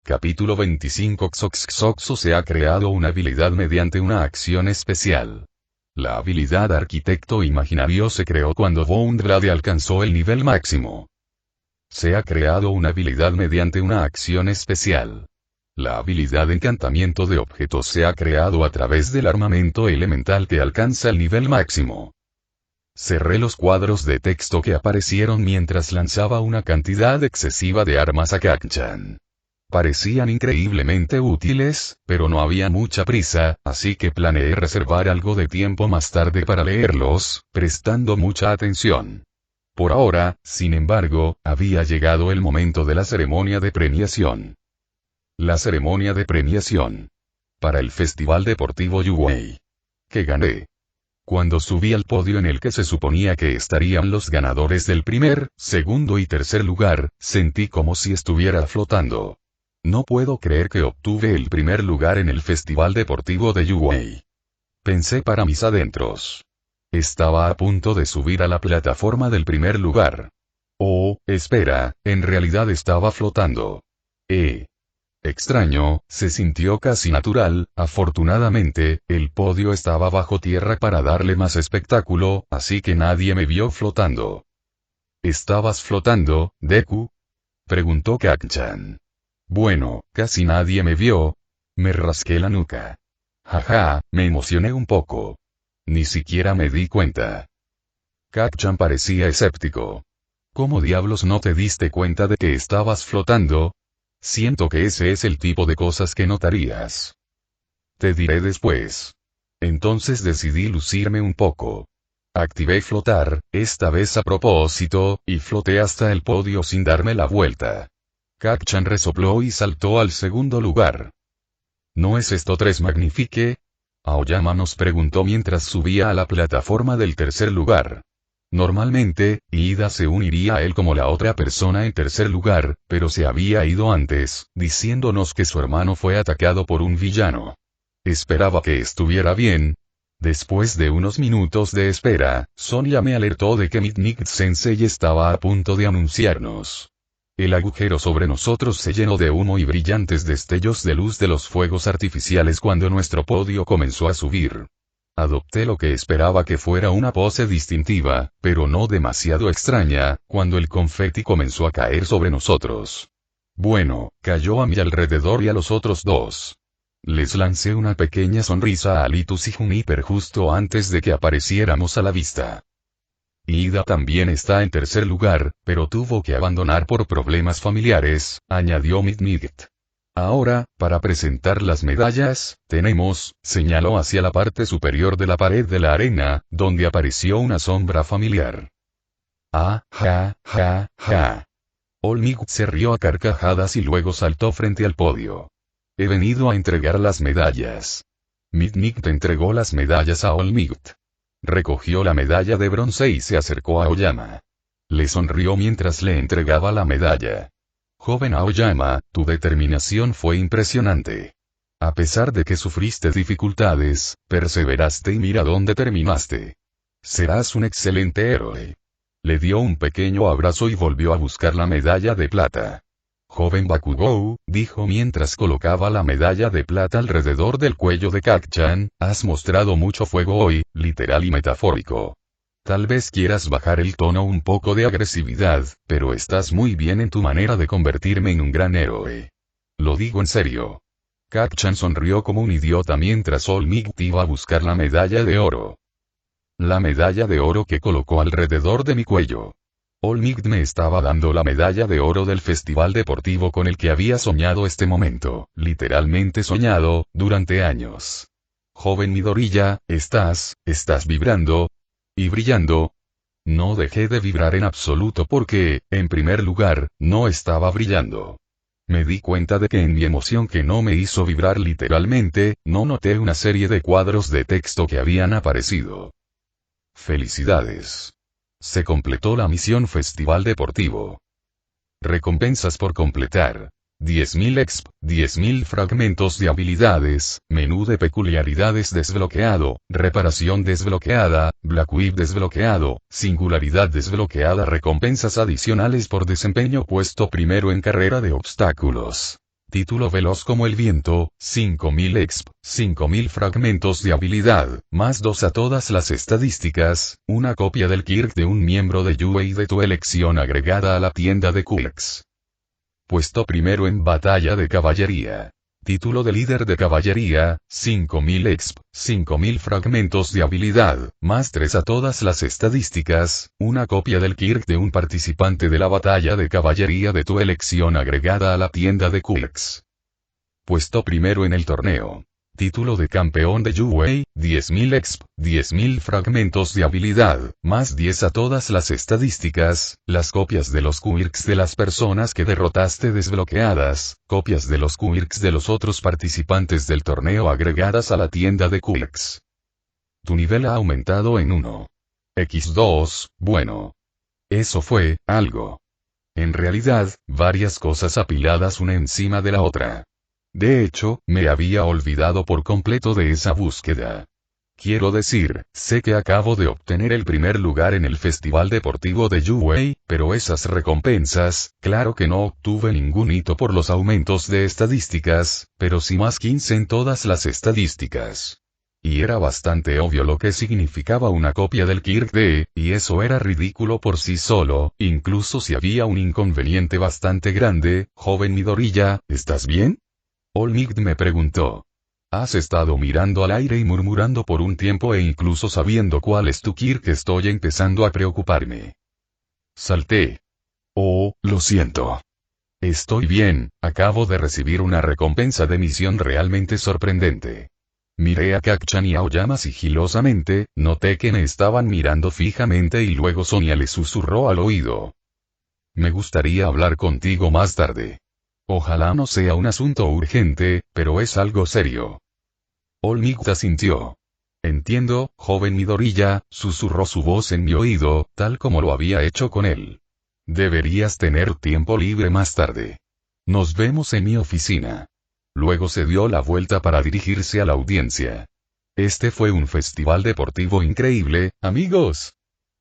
Capítulo 25. Xoxoxo se ha creado una habilidad mediante una acción especial. La habilidad Arquitecto Imaginario se creó cuando Boundrade alcanzó el nivel máximo. Se ha creado una habilidad mediante una acción especial. La habilidad Encantamiento de Objetos se ha creado a través del armamento elemental que alcanza el nivel máximo. Cerré los cuadros de texto que aparecieron mientras lanzaba una cantidad excesiva de armas a Kacchan. Parecían increíblemente útiles, pero no había mucha prisa, así que planeé reservar algo de tiempo más tarde para leerlos, prestando mucha atención. Por ahora, sin embargo, había llegado el momento de la ceremonia de premiación. La ceremonia de premiación. Para el Festival Deportivo Yuwei. Que gané. Cuando subí al podio en el que se suponía que estarían los ganadores del primer, segundo y tercer lugar, sentí como si estuviera flotando. No puedo creer que obtuve el primer lugar en el Festival Deportivo de Yuwei. Pensé para mis adentros. Estaba a punto de subir a la plataforma del primer lugar. Oh, espera, en realidad estaba flotando. Extraño, se sintió casi natural. Afortunadamente, el podio estaba bajo tierra para darle más espectáculo, así que nadie me vio flotando. ¿Estabas flotando, Deku? Preguntó Kacchan. Bueno, casi nadie me vio. Me rasqué la nuca. Jaja, me emocioné un poco. Ni siquiera me di cuenta. Kacchan parecía escéptico. ¿Cómo diablos no te diste cuenta de que estabas flotando? Siento que ese es el tipo de cosas que notarías. Te diré después. Entonces decidí lucirme un poco. Activé flotar, esta vez a propósito, y floté hasta el podio sin darme la vuelta. Kacchan resopló y saltó al segundo lugar. ¿No es esto 3 Magnifique? Aoyama nos preguntó mientras subía a la plataforma del tercer lugar. Normalmente, Ida se uniría a él como la otra persona en tercer lugar, pero se había ido antes, diciéndonos que su hermano fue atacado por un villano. Esperaba que estuviera bien. Después de unos minutos de espera, Sonia me alertó de que Midnight Sensei estaba a punto de anunciarnos. El agujero sobre nosotros se llenó de humo y brillantes destellos de luz de los fuegos artificiales cuando nuestro podio comenzó a subir. Adopté lo que esperaba que fuera una pose distintiva, pero no demasiado extraña, cuando el confeti comenzó a caer sobre nosotros. Bueno, cayó a mi alrededor y a los otros dos. Les lancé una pequeña sonrisa a Litus y Juniper justo antes de que apareciéramos a la vista. Ida también está en tercer lugar, pero tuvo que abandonar por problemas familiares, añadió Midnight. Ahora, para presentar las medallas, tenemos, señaló hacia la parte superior de la pared de la arena, donde apareció una sombra familiar. Ah, ja, ja, ja. Olmigt se rió a carcajadas y luego saltó frente al podio. He venido a entregar las medallas. Midnight entregó las medallas a Olmigt. Recogió la medalla de bronce y se acercó a Aoyama. Le sonrió mientras le entregaba la medalla. Joven Aoyama, tu determinación fue impresionante. A pesar de que sufriste dificultades, perseveraste y mira dónde terminaste. Serás un excelente héroe. Le dio un pequeño abrazo y volvió a buscar la medalla de plata. Joven Bakugou, dijo mientras colocaba la medalla de plata alrededor del cuello de Kacchan, has mostrado mucho fuego hoy, literal y metafórico. Tal vez quieras bajar el tono un poco de agresividad, pero estás muy bien en tu manera de convertirme en un gran héroe. Lo digo en serio. Kacchan sonrió como un idiota mientras Olmigt iba a buscar la medalla de oro. La medalla de oro que colocó alrededor de mi cuello. Olmigt me estaba dando la medalla de oro del festival deportivo con el que había soñado este momento, literalmente soñado, durante años. Joven Midoriya, estás vibrando. Y brillando. No dejé de vibrar en absoluto porque, en primer lugar, no estaba brillando. Me di cuenta de que en mi emoción que no me hizo vibrar literalmente, no noté una serie de cuadros de texto que habían aparecido. Felicidades. Se completó la misión Festival Deportivo. Recompensas por completar. 10.000 exp, 10.000 fragmentos de habilidades, menú de peculiaridades desbloqueado, reparación desbloqueada, Black Whip desbloqueado, singularidad desbloqueada, recompensas adicionales por desempeño puesto primero en carrera de obstáculos. Título veloz como el viento, 5000 exp, 5000 fragmentos de habilidad, más 2 a todas las estadísticas, una copia del Kirk de un miembro de UA de tu elección agregada a la tienda de Quirks. Puesto primero en batalla de caballería. Título de líder de caballería, 5000 exp, 5000 fragmentos de habilidad, más 3 a todas las estadísticas, una copia del Kirk de un participante de la batalla de caballería de tu elección agregada a la tienda de Quirks. Puesto primero en el torneo. Título de campeón de UA, 10.000 exp, 10.000 fragmentos de habilidad, más 10 a todas las estadísticas, las copias de los quirks de las personas que derrotaste desbloqueadas, copias de los quirks de los otros participantes del torneo agregadas a la tienda de quirks. Tu nivel ha aumentado en 1. X2, bueno. Eso fue, algo. En realidad, varias cosas apiladas una encima de la otra. De hecho, me había olvidado por completo de esa búsqueda. Quiero decir, sé que acabo de obtener el primer lugar en el Festival Deportivo de UA, pero esas recompensas, claro que no obtuve ningún hito por los aumentos de estadísticas, pero sí más 15 en todas las estadísticas. Y era bastante obvio lo que significaba una copia del Kirk D, y eso era ridículo por sí solo, incluso si había un inconveniente bastante grande. Joven Midoriya, ¿estás bien? Olmigd me preguntó. Has estado mirando al aire y murmurando por un tiempo e incluso sabiendo cuál es tu Kirk, estoy empezando a preocuparme. Salté. Oh, lo siento. Estoy bien, acabo de recibir una recompensa de misión realmente sorprendente. Miré a Kacchan y Aoyama sigilosamente, noté que me estaban mirando fijamente y luego Sonia le susurró al oído. Me gustaría hablar contigo más tarde. Ojalá no sea un asunto urgente, pero es algo serio. Olmigd asintió. Entiendo, joven Midoriya, susurró su voz en mi oído, tal como lo había hecho con él. Deberías tener tiempo libre más tarde. Nos vemos en mi oficina. Luego se dio la vuelta para dirigirse a la audiencia. Este fue un festival deportivo increíble, amigos.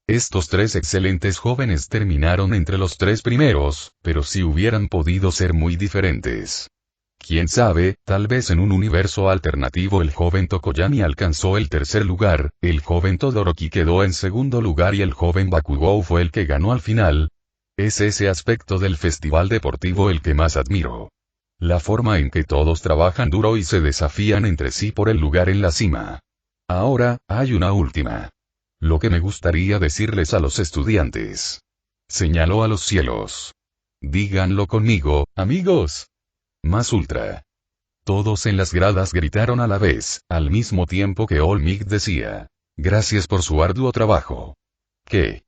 Estos 3 excelentes jóvenes terminaron entre los 3 primeros, pero sí hubieran podido ser muy diferentes. Quién sabe, tal vez en un universo alternativo el joven Tokoyami alcanzó el tercer lugar, el joven Todoroki quedó en segundo lugar y el joven Bakugou fue el que ganó al final. Es ese aspecto del festival deportivo el que más admiro. La forma en que todos trabajan duro y se desafían entre sí por el lugar en la cima. Ahora, hay una última. Lo que me gustaría decirles a los estudiantes. Señaló a los cielos. Díganlo conmigo, amigos. Más ultra. Todos en las gradas gritaron a la vez, al mismo tiempo que Olmigd decía. Gracias por su arduo trabajo. ¿Qué?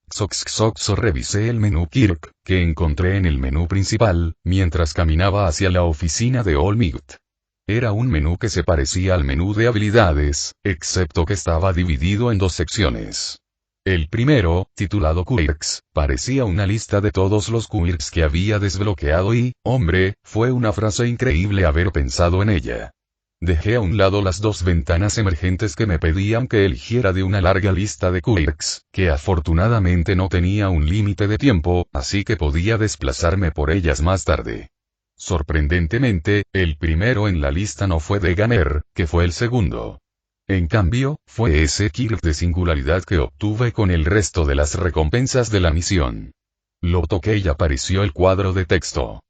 Xoxoxo revisé el menú Kirk, que encontré en el menú principal, mientras caminaba hacia la oficina de Olmigd. Era un menú que se parecía al menú de habilidades, excepto que estaba dividido en 2 secciones. El primero, titulado Quirks, parecía una lista de todos los Quirks que había desbloqueado y, hombre, fue una frase increíble haber pensado en ella. Dejé a un lado las 2 ventanas emergentes que me pedían que eligiera de una larga lista de quirks, que afortunadamente no tenía un límite de tiempo, así que podía desplazarme por ellas más tarde. Sorprendentemente, el primero en la lista no fue Deganer, que fue el segundo. En cambio, fue ese quirk de singularidad que obtuve con el resto de las recompensas de la misión. Lo toqué y apareció el cuadro de texto.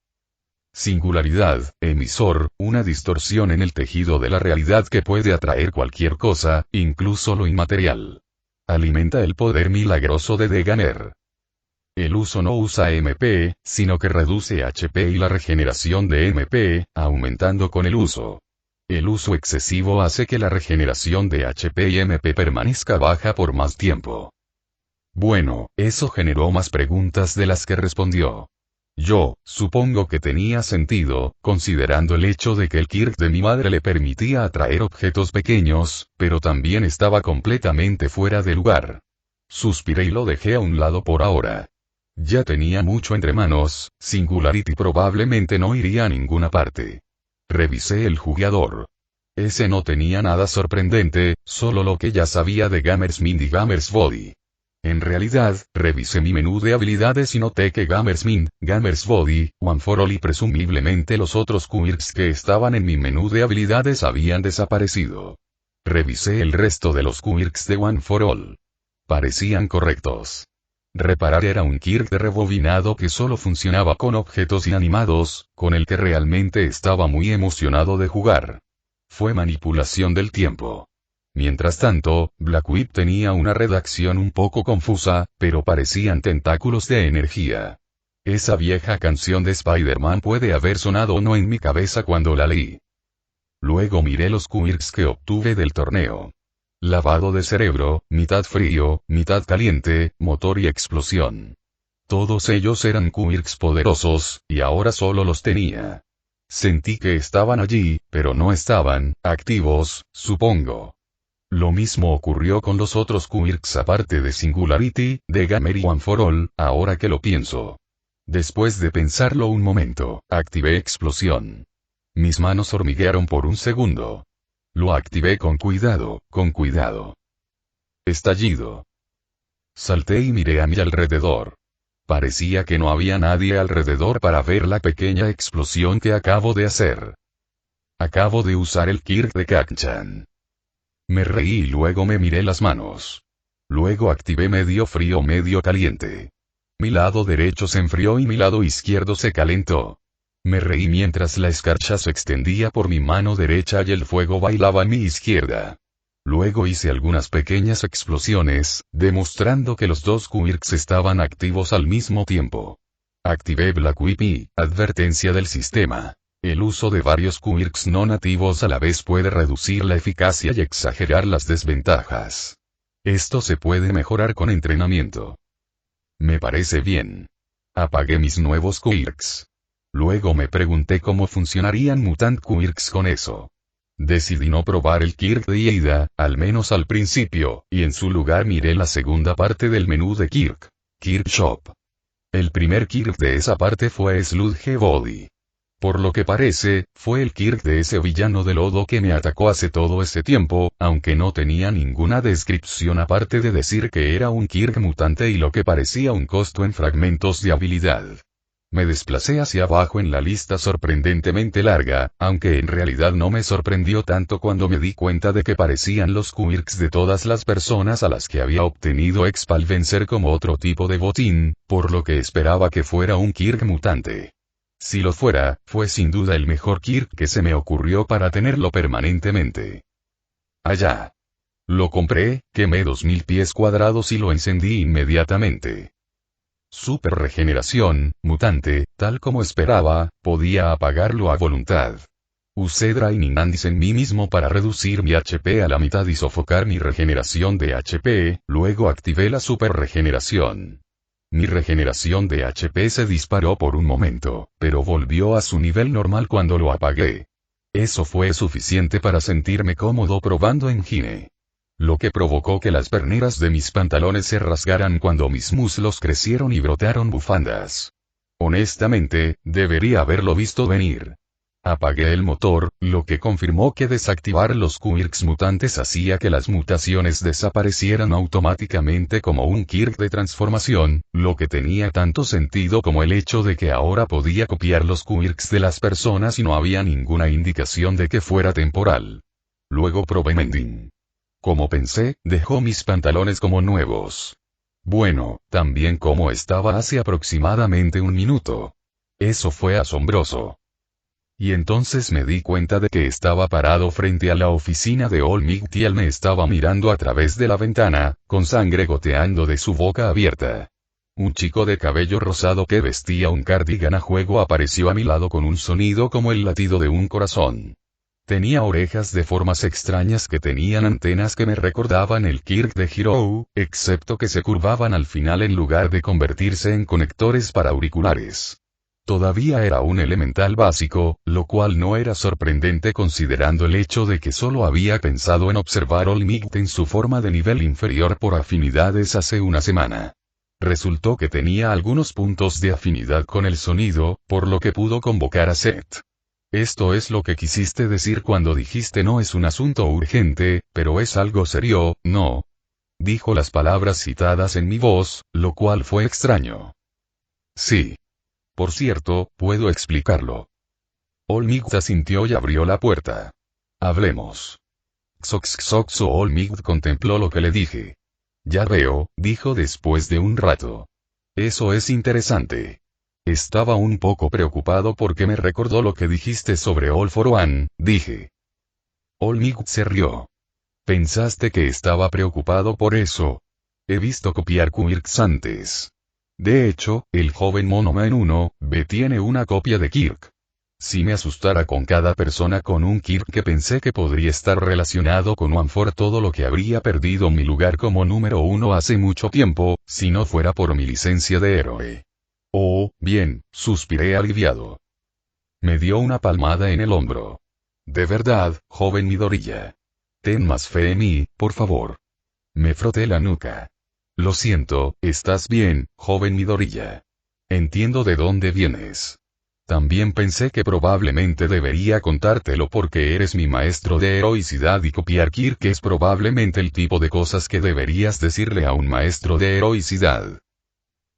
Singularidad, emisor, una distorsión en el tejido de la realidad que puede atraer cualquier cosa, incluso lo inmaterial. Alimenta el poder milagroso de Deganer. El uso no usa MP, sino que reduce HP y la regeneración de MP, aumentando con el uso. El uso excesivo hace que la regeneración de HP y MP permanezca baja por más tiempo. Bueno, eso generó más preguntas de las que respondió. Yo, supongo que tenía sentido, considerando el hecho de que el Kirk de mi madre le permitía atraer objetos pequeños, pero también estaba completamente fuera de lugar. Suspiré y lo dejé a un lado por ahora. Ya tenía mucho entre manos, Singularity probablemente no iría a ninguna parte. Revisé el jugador. Ese no tenía nada sorprendente, solo lo que ya sabía de Gamers Mind y Gamers Body. En realidad, revisé mi menú de habilidades y noté que Gamers Min, Gamers Body, One for All y presumiblemente los otros quirks que estaban en mi menú de habilidades habían desaparecido. Revisé el resto de los quirks de One for All. Parecían correctos. Reparar era un quirk de rebobinado que solo funcionaba con objetos inanimados, con el que realmente estaba muy emocionado de jugar. Fue manipulación del tiempo. Mientras tanto, Black Whip tenía una redacción un poco confusa, pero parecían tentáculos de energía. Esa vieja canción de Spider-Man puede haber sonado o no en mi cabeza cuando la leí. Luego miré los quirks que obtuve del torneo. Lavado de cerebro, mitad frío, mitad caliente, motor y explosión. Todos ellos eran quirks poderosos, y ahora solo los tenía. Sentí que estaban allí, pero no estaban activos, supongo. Lo mismo ocurrió con los otros quirks aparte de Singularity, de Gamer y One for All, ahora que lo pienso. Después de pensarlo un momento, activé explosión. Mis manos hormiguearon por un segundo. Lo activé con cuidado, con cuidado. Estallido. Salté y miré a mi alrededor. Parecía que no había nadie alrededor para ver la pequeña explosión que acabo de hacer. Acabo de usar el Kirk de Kacchan. Me reí y luego me miré las manos. Luego activé medio frío medio caliente. Mi lado derecho se enfrió y mi lado izquierdo se calentó. Me reí mientras la escarcha se extendía por mi mano derecha y el fuego bailaba a mi izquierda. Luego hice algunas pequeñas explosiones, demostrando que los dos quirks estaban activos al mismo tiempo. Activé Black Whip y, advertencia del sistema. El uso de varios quirks no nativos a la vez puede reducir la eficacia y exagerar las desventajas. Esto se puede mejorar con entrenamiento. Me parece bien. Apagué mis nuevos quirks. Luego me pregunté cómo funcionarían Mutant Quirks con eso. Decidí no probar el Kirk de Yeida, al menos al principio, y en su lugar miré la segunda parte del menú de Kirk. Kirk Shop. El primer Kirk de esa parte fue Sludge Body. Por lo que parece, fue el Kirk de ese villano de lodo que me atacó hace todo ese tiempo, aunque no tenía ninguna descripción aparte de decir que era un Kirk mutante y lo que parecía un costo en fragmentos de habilidad. Me desplacé hacia abajo en la lista sorprendentemente larga, aunque en realidad no me sorprendió tanto cuando me di cuenta de que parecían los quirks de todas las personas a las que había obtenido exp al vencer como otro tipo de botín, por lo que esperaba que fuera un Kirk mutante. Si lo fuera, fue sin duda el mejor Kirk que se me ocurrió para tenerlo permanentemente. Allá. Lo compré, quemé 2000 pies cuadrados y lo encendí inmediatamente. Super regeneración, mutante, tal como esperaba, podía apagarlo a voluntad. Usé Draining Andis en mí mismo para reducir mi HP a la mitad y sofocar mi regeneración de HP, luego activé la super regeneración. Mi regeneración de HP se disparó por un momento, pero volvió a su nivel normal cuando lo apagué. Eso fue suficiente para sentirme cómodo probando Engine. Lo que provocó que las perneras de mis pantalones se rasgaran cuando mis muslos crecieron y brotaron bufandas. Honestamente, debería haberlo visto venir. Apagué el motor, lo que confirmó que desactivar los quirks mutantes hacía que las mutaciones desaparecieran automáticamente como un quirk de transformación, lo que tenía tanto sentido como el hecho de que ahora podía copiar los quirks de las personas y no había ninguna indicación de que fuera temporal. Luego probé Mending. Como pensé, dejó mis pantalones como nuevos. Bueno, también como estaba hace aproximadamente un minuto. Eso fue asombroso. Y entonces me di cuenta de que estaba parado frente a la oficina de Olmigt y él me estaba mirando a través de la ventana, con sangre goteando de su boca abierta. Un chico de cabello rosado que vestía un cardigan a juego apareció a mi lado con un sonido como el latido de un corazón. Tenía orejas de formas extrañas que tenían antenas que me recordaban el Kirk de Hero, excepto que se curvaban al final en lugar de convertirse en conectores para auriculares. Todavía era un elemental básico, lo cual no era sorprendente considerando el hecho de que solo había pensado en observar Olmigt en su forma de nivel inferior por afinidades hace una semana. Resultó que tenía algunos puntos de afinidad con el sonido, por lo que pudo convocar a Seth. Esto es lo que quisiste decir cuando dijiste no es un asunto urgente, pero es algo serio, ¿no? dijo las palabras citadas en mi voz, lo cual fue extraño. Sí. Por cierto, puedo explicarlo. Olmigd asintió y abrió la puerta. Hablemos. Xoxxoxo Olmigd contempló lo que le dije. Ya veo, dijo después de un rato. Eso es interesante. Estaba un poco preocupado porque me recordó lo que dijiste sobre All for One, dije. Olmigd se rió. ¿Pensaste que estaba preocupado por eso? He visto copiar Quirks antes. De hecho, el joven Monoman 1B tiene una copia de Kirk. Si me asustara con cada persona con un Kirk que pensé que podría estar relacionado con One for todo lo que habría perdido mi lugar como número 1 hace mucho tiempo, si no fuera por mi licencia de héroe. Oh, bien, suspiré aliviado. Me dio una palmada en el hombro. De verdad, joven Midoriya. Ten más fe en mí, por favor. Me froté la nuca. Lo siento, ¿estás bien, joven Midoriya? Entiendo de dónde vienes. También pensé que probablemente debería contártelo porque eres mi maestro de heroicidad y copiar Kirk es probablemente el tipo de cosas que deberías decirle a un maestro de heroicidad.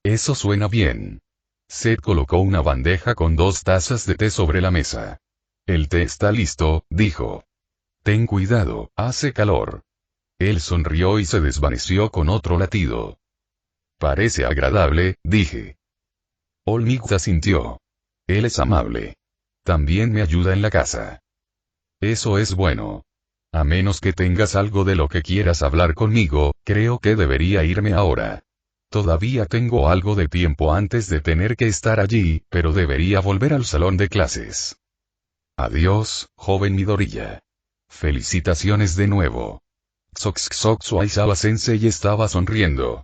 Eso suena bien. Seth colocó una bandeja con 2 tazas de té sobre la mesa. El té está listo, dijo. Ten cuidado, hace calor. Él sonrió y se desvaneció con otro latido. Parece agradable, dije. Olmigd asintió. Él es amable. También me ayuda en la casa. Eso es bueno. A menos que tengas algo de lo que quieras hablar conmigo, creo que debería irme ahora. Todavía tengo algo de tiempo antes de tener que estar allí, pero debería volver al salón de clases. Adiós, joven Midoriya. Felicitaciones de nuevo. Xoxxoxo Aizawa Sensei estaba sonriendo.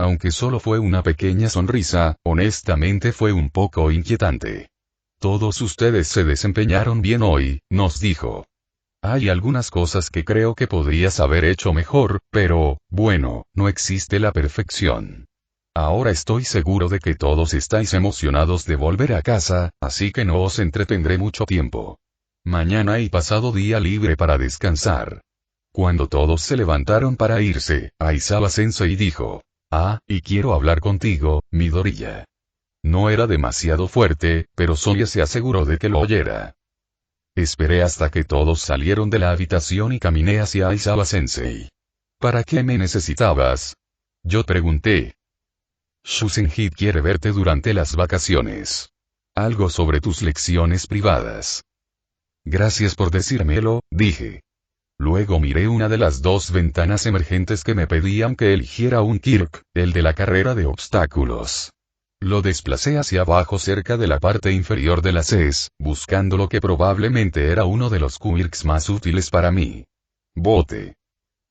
Aunque solo fue una pequeña sonrisa, honestamente fue un poco inquietante. Todos ustedes se desempeñaron bien hoy, nos dijo. Hay algunas cosas que creo que podrías haber hecho mejor, pero, bueno, no existe la perfección. Ahora estoy seguro de que todos estáis emocionados de volver a casa, así que no os entretendré mucho tiempo. Mañana y pasado día libre para descansar. Cuando todos se levantaron para irse, Aizawa Sensei dijo. Y quiero hablar contigo, Midoriya. No era demasiado fuerte, pero Sonia se aseguró de que lo oyera. Esperé hasta que todos salieron de la habitación y caminé hacia Aizawa Sensei. ¿Para qué me necesitabas? Yo pregunté. Shusenhid quiere verte durante las vacaciones. Algo sobre tus lecciones privadas. Gracias por decírmelo, dije. Luego miré una de las 2 ventanas emergentes que me pedían que eligiera un Kirk, el de la carrera de obstáculos. Lo desplacé hacia abajo cerca de la parte inferior de la CES, buscando lo que probablemente era uno de los Quirks más útiles para mí. Bote.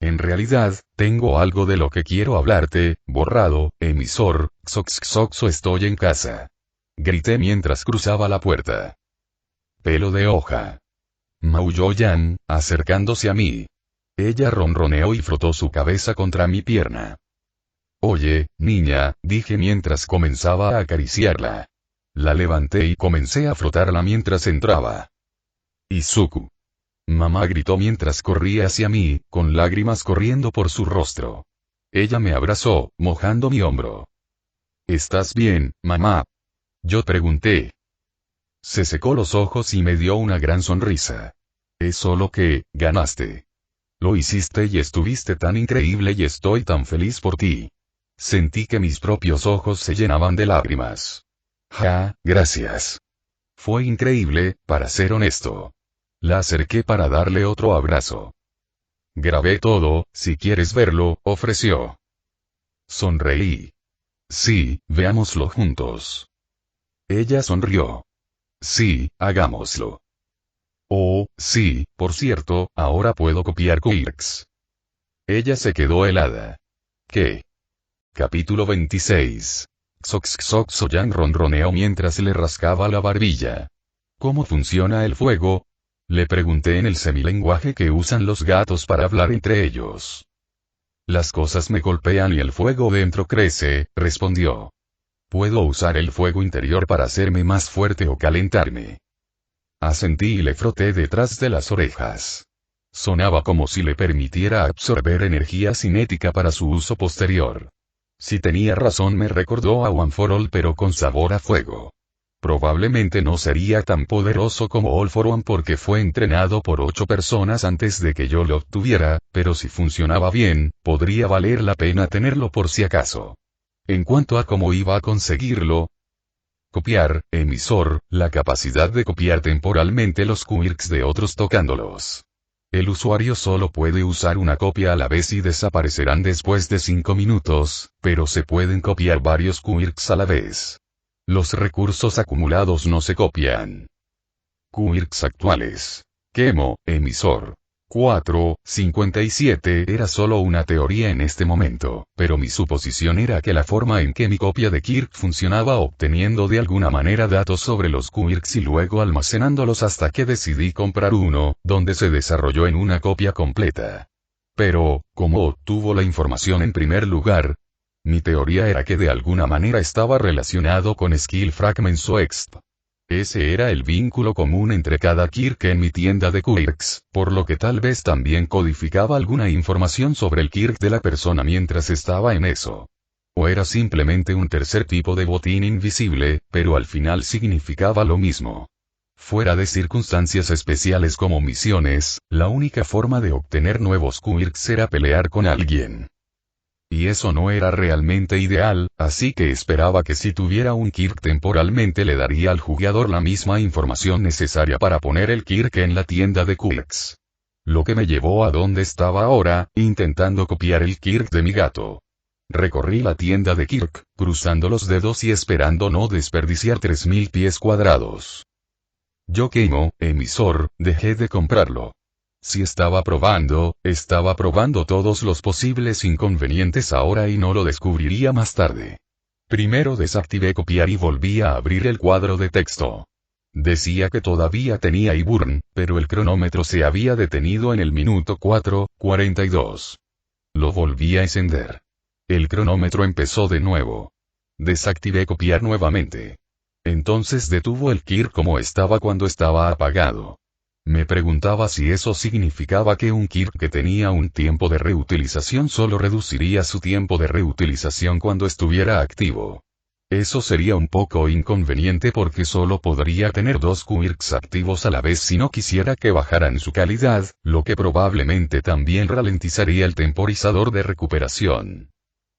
En realidad, tengo algo de lo que quiero hablarte, borrado, emisor, Xoxxoxo estoy en casa. Grité mientras cruzaba la puerta. Pelo de hoja. Maulló Yan, acercándose a mí. Ella ronroneó y frotó su cabeza contra mi pierna. Oye, niña, dije mientras comenzaba a acariciarla. La levanté y comencé a frotarla mientras entraba. Izuku. Mamá gritó mientras corría hacia mí, con lágrimas corriendo por su rostro. Ella me abrazó, mojando mi hombro. ¿Estás bien, mamá? Yo pregunté. Se secó los ojos y me dio una gran sonrisa. Es solo que, ganaste. Lo hiciste y estuviste tan increíble y estoy tan feliz por ti. Sentí que mis propios ojos se llenaban de lágrimas. Gracias. Fue increíble, para ser honesto. La acerqué para darle otro abrazo. Grabé todo, si quieres verlo, ofreció. Sonreí. Sí, veámoslo juntos. Ella sonrió. Sí, hagámoslo. Oh, sí, por cierto, ahora puedo copiar Quirks. Ella se quedó helada. ¿Qué? Capítulo 26. Xoxxoxo Yan ronroneó mientras le rascaba la barbilla. ¿Cómo funciona el fuego? Le pregunté en el semilenguaje que usan los gatos para hablar entre ellos. Las cosas me golpean y el fuego dentro crece, respondió. Puedo usar el fuego interior para hacerme más fuerte o calentarme. Asentí y le froté detrás de las orejas. Sonaba como si le permitiera absorber energía cinética para su uso posterior. Si tenía razón, me recordó a One for All, pero con sabor a fuego. Probablemente no sería tan poderoso como All for One porque fue entrenado por 8 personas antes de que yo lo obtuviera, pero si funcionaba bien, podría valer la pena tenerlo por si acaso. En cuanto a cómo iba a conseguirlo: copiar, emisor, la capacidad de copiar temporalmente los quirks de otros tocándolos. El usuario solo puede usar una copia a la vez y desaparecerán después de 5 minutos, pero se pueden copiar varios quirks a la vez. Los recursos acumulados no se copian. Quirks actuales. Kemo, emisor. 4.57 era solo una teoría en este momento, pero mi suposición era que la forma en que mi copia de Kirk funcionaba obteniendo de alguna manera datos sobre los quirks y luego almacenándolos hasta que decidí comprar uno, donde se desarrolló en una copia completa. Pero, ¿cómo obtuvo la información en primer lugar? Mi teoría era que de alguna manera estaba relacionado con Skill Fragments o EXP. Ese era el vínculo común entre cada Kirk en mi tienda de quirks, por lo que tal vez también codificaba alguna información sobre el Kirk de la persona mientras estaba en eso. O era simplemente un tercer tipo de botín invisible, pero al final significaba lo mismo. Fuera de circunstancias especiales como misiones, la única forma de obtener nuevos quirks era pelear con alguien. Y eso no era realmente ideal, así que esperaba que si tuviera un Kirk temporalmente le daría al jugador la misma información necesaria para poner el Kirk en la tienda de quirks. Lo que me llevó a donde estaba ahora, intentando copiar el Kirk de mi gato. Recorrí la tienda de Kirk, cruzando los dedos y esperando no desperdiciar 3000 pies cuadrados. Yo Kemo, emisor, dejé de comprarlo. Si estaba probando todos los posibles inconvenientes ahora y no lo descubriría más tarde. Primero desactivé copiar y volví a abrir el cuadro de texto. Decía que todavía tenía iBurn, pero el cronómetro se había detenido en el minuto 4:42. Lo volví a encender. El cronómetro empezó de nuevo. Desactivé copiar nuevamente. Entonces detuvo el Kirk como estaba cuando estaba apagado. Me preguntaba si eso significaba que un Kirk que tenía un tiempo de reutilización solo reduciría su tiempo de reutilización cuando estuviera activo. Eso sería un poco inconveniente porque solo podría tener 2 quirks activos a la vez si no quisiera que bajaran su calidad, lo que probablemente también ralentizaría el temporizador de recuperación.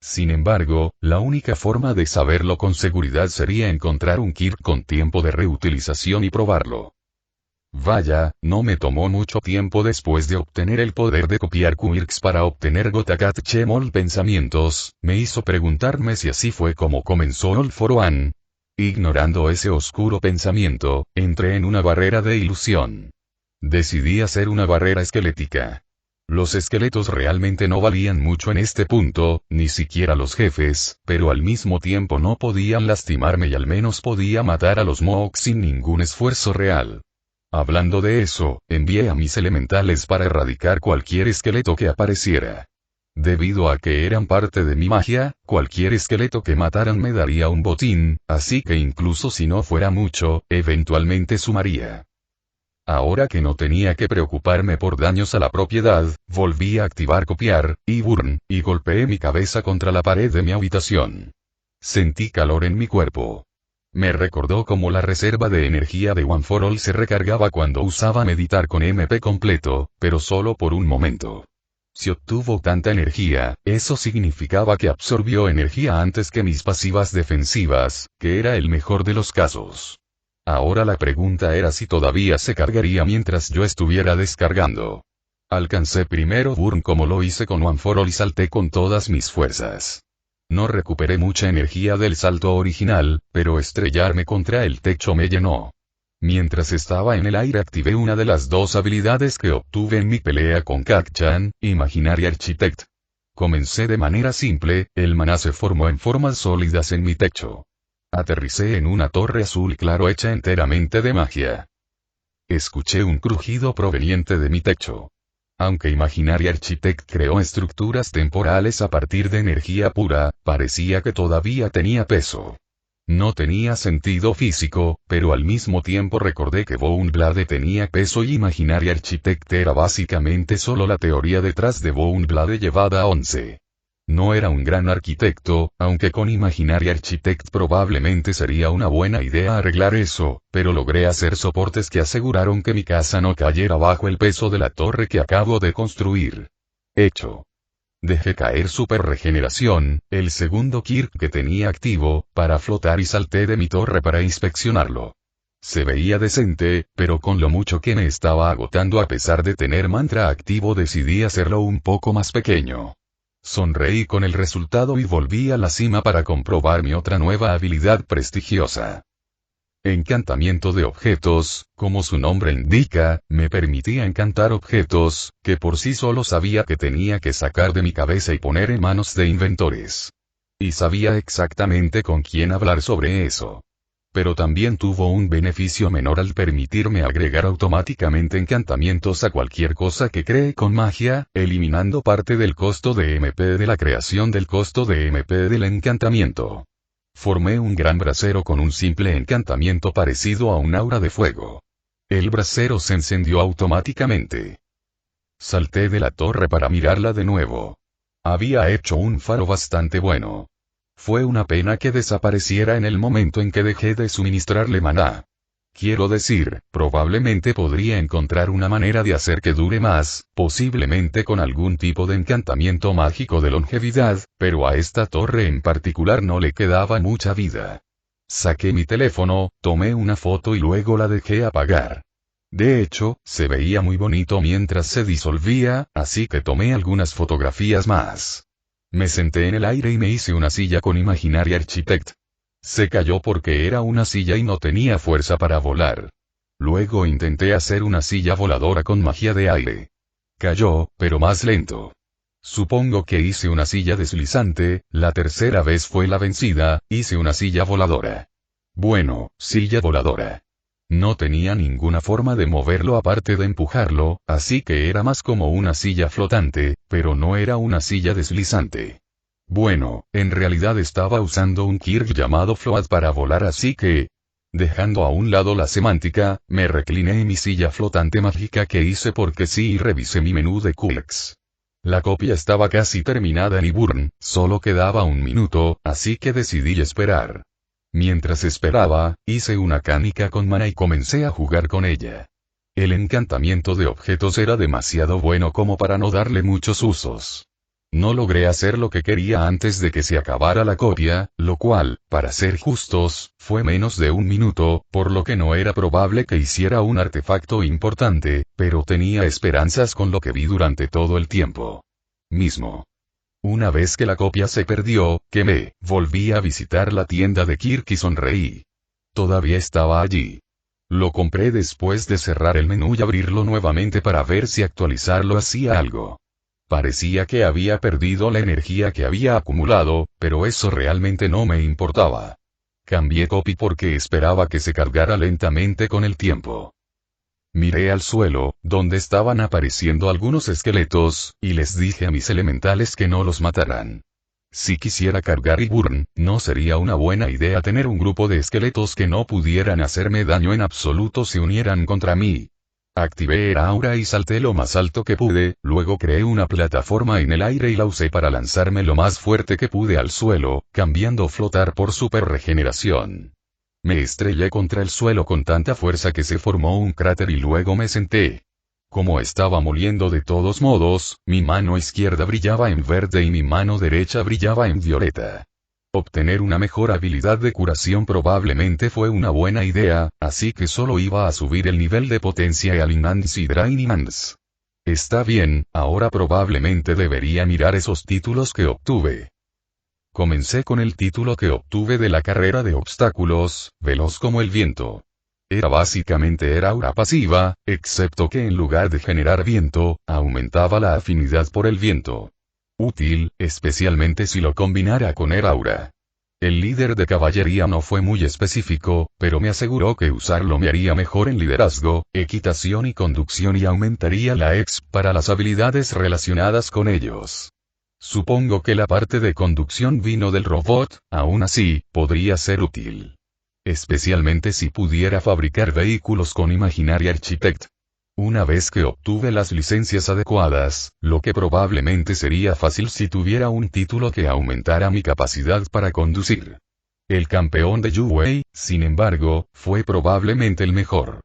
Sin embargo, la única forma de saberlo con seguridad sería encontrar un Kirk con tiempo de reutilización y probarlo. Vaya, no me tomó mucho tiempo después de obtener el poder de copiar quirks para obtener Gotakat Chemol pensamientos, me hizo preguntarme si así fue como comenzó All for One. Ignorando ese oscuro pensamiento, entré en una barrera de ilusión. Decidí hacer una barrera esquelética. Los esqueletos realmente no valían mucho en este punto, ni siquiera los jefes, pero al mismo tiempo no podían lastimarme y al menos podía matar a los Mohawks sin ningún esfuerzo real. Hablando de eso, envié a mis elementales para erradicar cualquier esqueleto que apareciera. Debido a que eran parte de mi magia, cualquier esqueleto que mataran me daría un botín, así que incluso si no fuera mucho, eventualmente sumaría. Ahora que no tenía que preocuparme por daños a la propiedad, volví a activar copiar, y burn, y golpeé mi cabeza contra la pared de mi habitación. Sentí calor en mi cuerpo. Me recordó cómo la reserva de energía de One for All se recargaba cuando usaba meditar con MP completo, pero solo por un momento. Si obtuvo tanta energía, eso significaba que absorbió energía antes que mis pasivas defensivas, que era el mejor de los casos. Ahora la pregunta era si todavía se cargaría mientras yo estuviera descargando. Alcancé primero Burn como lo hice con One for All y salté con todas mis fuerzas. No recuperé mucha energía del salto original, pero estrellarme contra el techo me llenó. Mientras estaba en el aire activé una de las 2 habilidades que obtuve en mi pelea con Kak-chan, Imaginary Architect. Comencé de manera simple, el maná se formó en formas sólidas en mi techo. Aterricé en una torre azul claro hecha enteramente de magia. Escuché un crujido proveniente de mi techo. Aunque Imaginary Architect creó estructuras temporales a partir de energía pura, parecía que todavía tenía peso. No tenía sentido físico, pero al mismo tiempo recordé que Boneblade tenía peso y Imaginary Architect era básicamente solo la teoría detrás de Boneblade llevada a 11. No era un gran arquitecto, aunque con Imaginary Architect probablemente sería una buena idea arreglar eso, pero logré hacer soportes que aseguraron que mi casa no cayera bajo el peso de la torre que acabo de construir. Hecho. Dejé caer Super Regeneración, el segundo Kirk que tenía activo, para flotar y salté de mi torre para inspeccionarlo. Se veía decente, pero con lo mucho que me estaba agotando a pesar de tener mantra activo decidí hacerlo un poco más pequeño. Sonreí con el resultado y volví a la cima para comprobar mi otra nueva habilidad prestigiosa. Encantamiento de objetos, como su nombre indica, me permitía encantar objetos, que por sí solo sabía que tenía que sacar de mi cabeza y poner en manos de inventores. Y sabía exactamente con quién hablar sobre eso. Pero también tuvo un beneficio menor al permitirme agregar automáticamente encantamientos a cualquier cosa que cree con magia, eliminando parte del costo de MP de la creación del costo de MP del encantamiento. Formé un gran brasero con un simple encantamiento parecido a un aura de fuego. El brasero se encendió automáticamente. Salté de la torre para mirarla de nuevo. Había hecho un faro bastante bueno. Fue una pena que desapareciera en el momento en que dejé de suministrarle maná. Quiero decir, probablemente podría encontrar una manera de hacer que dure más, posiblemente con algún tipo de encantamiento mágico de longevidad, pero a esta torre en particular no le quedaba mucha vida. Saqué mi teléfono, tomé una foto y luego la dejé apagar. De hecho, se veía muy bonito mientras se disolvía, así que tomé algunas fotografías más. Me senté en el aire y me hice una silla con Imaginary Architect. Se cayó porque era una silla y no tenía fuerza para volar. Luego intenté hacer una silla voladora con magia de aire. Cayó, pero más lento. Supongo que hice una silla deslizante, la tercera vez fue la vencida, hice una silla voladora. Bueno, silla voladora. No tenía ninguna forma de moverlo aparte de empujarlo, así que era más como una silla flotante, pero no era una silla deslizante. Bueno, en realidad estaba usando un Kirk llamado Float para volar así que, dejando a un lado la semántica, me recliné en mi silla flotante mágica que hice porque sí y revisé mi menú de Kirks. La copia estaba casi terminada en Iburn, solo quedaba un minuto, así que decidí esperar. Mientras esperaba, hice una canica con mana y comencé a jugar con ella. El encantamiento de objetos era demasiado bueno como para no darle muchos usos. No logré hacer lo que quería antes de que se acabara la copia, lo cual, para ser justos, fue menos de un minuto, por lo que no era probable que hiciera un artefacto importante, pero tenía esperanzas con lo que vi durante todo el tiempo. Mismo. Una vez que la copia se perdió, quemé, volví a visitar la tienda de Kirk y sonreí. Todavía estaba allí. Lo compré después de cerrar el menú y abrirlo nuevamente para ver si actualizarlo hacía algo. Parecía que había perdido la energía que había acumulado, pero eso realmente no me importaba. Cambié copy porque esperaba que se cargara lentamente con el tiempo. Miré al suelo, donde estaban apareciendo algunos esqueletos, y les dije a mis elementales que no los mataran. Si quisiera cargar Iburn, no sería una buena idea tener un grupo de esqueletos que no pudieran hacerme daño en absoluto si unieran contra mí. Activé el aura y salté lo más alto que pude, luego creé una plataforma en el aire y la usé para lanzarme lo más fuerte que pude al suelo, cambiando flotar por super regeneración. Me estrellé contra el suelo con tanta fuerza que se formó un cráter y luego me senté. Como estaba moliendo de todos modos, mi mano izquierda brillaba en verde y mi mano derecha brillaba en violeta. Obtener una mejor habilidad de curación probablemente fue una buena idea, así que solo iba a subir el nivel de potencia al Enhance y Drain Enhance. Está bien, ahora probablemente debería mirar esos títulos que obtuve. Comencé con el título que obtuve de la carrera de obstáculos, veloz como el viento. Era aura pasiva, excepto que en lugar de generar viento, aumentaba la afinidad por el viento. Útil, especialmente si lo combinara con aura. El líder de caballería no fue muy específico, pero me aseguró que usarlo me haría mejor en liderazgo, equitación y conducción y aumentaría la EXP para las habilidades relacionadas con ellos. Supongo que la parte de conducción vino del robot, aún así, podría ser útil. Especialmente si pudiera fabricar vehículos con Imaginary Architect. Una vez que obtuve las licencias adecuadas, lo que probablemente sería fácil si tuviera un título que aumentara mi capacidad para conducir. El campeón de Yuwei, sin embargo, fue probablemente el mejor.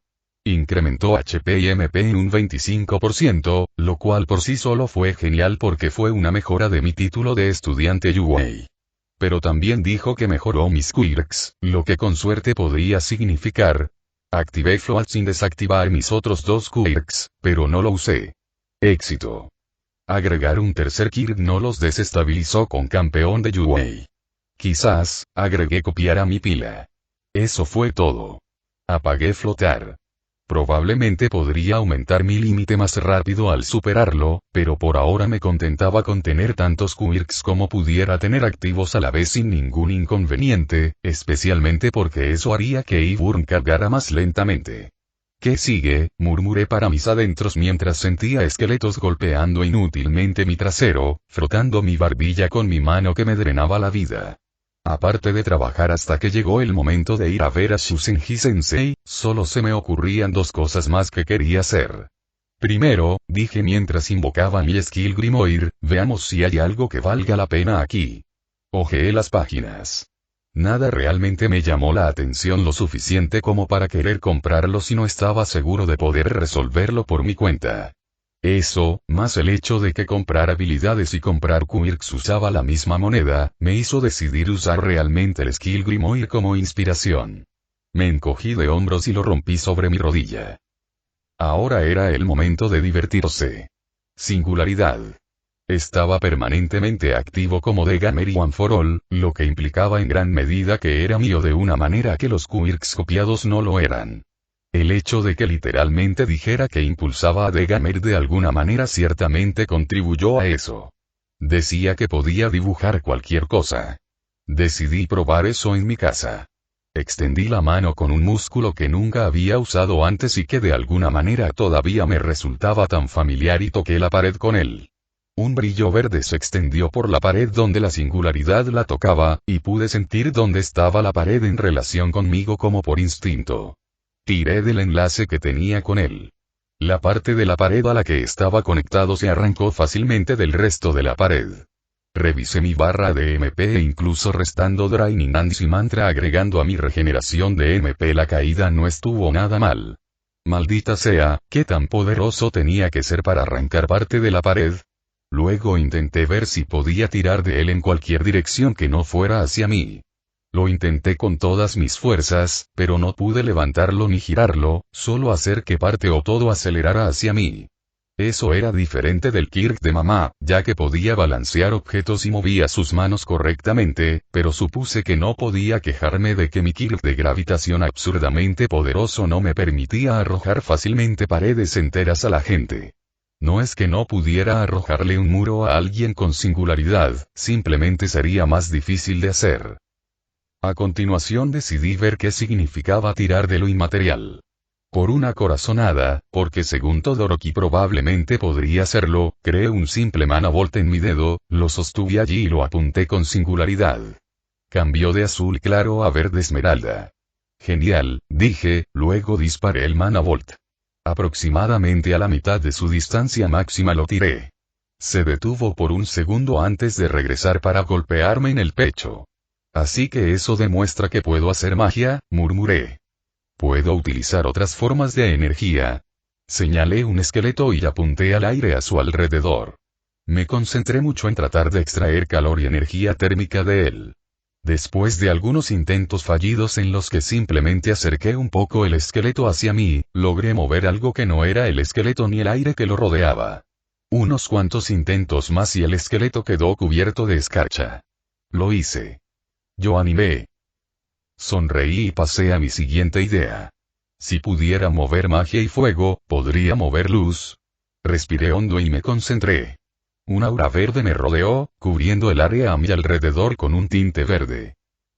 Incrementó HP y MP en un 25%, lo cual por sí solo fue genial porque fue una mejora de mi título de estudiante Yuwei. Pero también dijo que mejoró mis quirks, lo que con suerte podría significar. Activé Float sin desactivar mis otros dos quirks, pero no lo usé. Éxito. Agregar un tercer quirk no los desestabilizó con campeón de Yuwei. Quizás, agregué copiar a mi pila. Eso fue todo. Apagué flotar. Probablemente podría aumentar mi límite más rápido al superarlo, pero por ahora me contentaba con tener tantos quirks como pudiera tener activos a la vez sin ningún inconveniente, especialmente porque eso haría que Iburn cargara más lentamente. ¿Qué sigue?, murmuré para mis adentros mientras sentía esqueletos golpeando inútilmente mi trasero, frotando mi barbilla con mi mano que me drenaba la vida. Aparte de trabajar hasta que llegó el momento de ir a ver a Shusenji-sensei, solo se me ocurrían dos cosas más que quería hacer. Primero, dije mientras invocaba mi skill Grimoire, veamos si hay algo que valga la pena aquí. Hojeé las páginas. Nada realmente me llamó la atención lo suficiente como para querer comprarlo si no estaba seguro de poder resolverlo por mi cuenta. Eso, más el hecho de que comprar habilidades y comprar quirks usaba la misma moneda, me hizo decidir usar realmente el skill Grimoire como inspiración. Me encogí de hombros y lo rompí sobre mi rodilla. Ahora era el momento de divertirse. Singularidad. Estaba permanentemente activo como The Gamer One for All, lo que implicaba en gran medida que era mío de una manera que los quirks copiados no lo eran. El hecho de que literalmente dijera que impulsaba a The Gamer de alguna manera ciertamente contribuyó a eso. Decía que podía dibujar cualquier cosa. Decidí probar eso en mi casa. Extendí la mano con un músculo que nunca había usado antes y que de alguna manera todavía me resultaba tan familiar y toqué la pared con él. Un brillo verde se extendió por la pared donde la singularidad la tocaba, y pude sentir dónde estaba la pared en relación conmigo como por instinto. Tiré del enlace que tenía con él. La parte de la pared a la que estaba conectado se arrancó fácilmente del resto de la pared. Revisé mi barra de MP e incluso restando Draining Ansi Mantra agregando a mi regeneración de MP la caída no estuvo nada mal. Maldita sea, ¿qué tan poderoso tenía que ser para arrancar parte de la pared? Luego intenté ver si podía tirar de él en cualquier dirección que no fuera hacia mí. Lo intenté con todas mis fuerzas, pero no pude levantarlo ni girarlo, solo hacer que parte o todo acelerara hacia mí. Eso era diferente del Kirk de mamá, ya que podía balancear objetos y movía sus manos correctamente, pero supuse que no podía quejarme de que mi Kirk de gravitación absurdamente poderoso no me permitía arrojar fácilmente paredes enteras a la gente. No es que no pudiera arrojarle un muro a alguien con singularidad, simplemente sería más difícil de hacer. A continuación decidí ver qué significaba tirar de lo inmaterial. Por una corazonada, porque según Todoroki probablemente podría hacerlo, creé un simple mana volt en mi dedo, lo sostuve allí y lo apunté con singularidad. Cambió de azul claro a verde esmeralda. Genial, dije, luego disparé el mana volt. Aproximadamente a la mitad de su distancia máxima lo tiré. Se detuvo por un segundo antes de regresar para golpearme en el pecho. Así que eso demuestra que puedo hacer magia, murmuré. Puedo utilizar otras formas de energía. Señalé un esqueleto y apunté al aire a su alrededor. Me concentré mucho en tratar de extraer calor y energía térmica de él. Después de algunos intentos fallidos en los que simplemente acerqué un poco el esqueleto hacia mí, logré mover algo que no era el esqueleto ni el aire que lo rodeaba. Unos cuantos intentos más y el esqueleto quedó cubierto de escarcha. Lo hice. Yo animé. Sonreí y pasé a mi siguiente idea. Si pudiera mover magia y fuego, ¿podría mover luz? Respiré hondo y me concentré. Un aura verde me rodeó, cubriendo el área a mi alrededor con un tinte verde.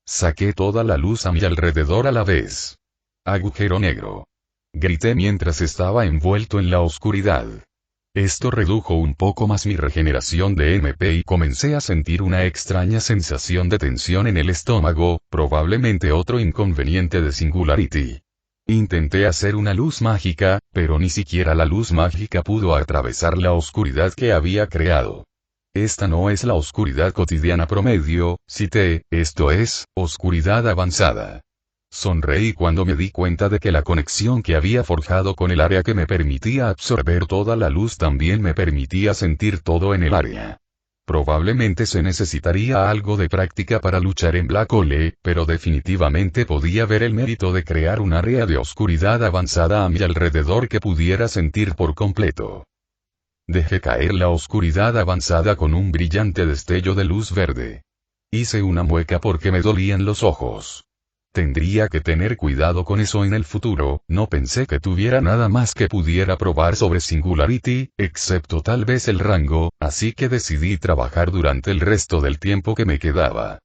Saqué toda la luz a mi alrededor a la vez. Agujero negro. Grité mientras estaba envuelto en la oscuridad. Esto redujo un poco más mi regeneración de MP y comencé a sentir una extraña sensación de tensión en el estómago, probablemente otro inconveniente de Singularity. Intenté hacer una luz mágica, pero ni siquiera la luz mágica pudo atravesar la oscuridad que había creado. Esta no es la oscuridad cotidiana promedio, cité, esto es, oscuridad avanzada. Sonreí cuando me di cuenta de que la conexión que había forjado con el área que me permitía absorber toda la luz también me permitía sentir todo en el área. Probablemente se necesitaría algo de práctica para luchar en Black Hole, pero definitivamente podía ver el mérito de crear un área de oscuridad avanzada a mi alrededor que pudiera sentir por completo. Dejé caer la oscuridad avanzada con un brillante destello de luz verde. Hice una mueca porque me dolían los ojos. Tendría que tener cuidado con eso en el futuro, no pensé que tuviera nada más que pudiera probar sobre Singularity, excepto tal vez el rango, así que decidí trabajar durante el resto del tiempo que me quedaba.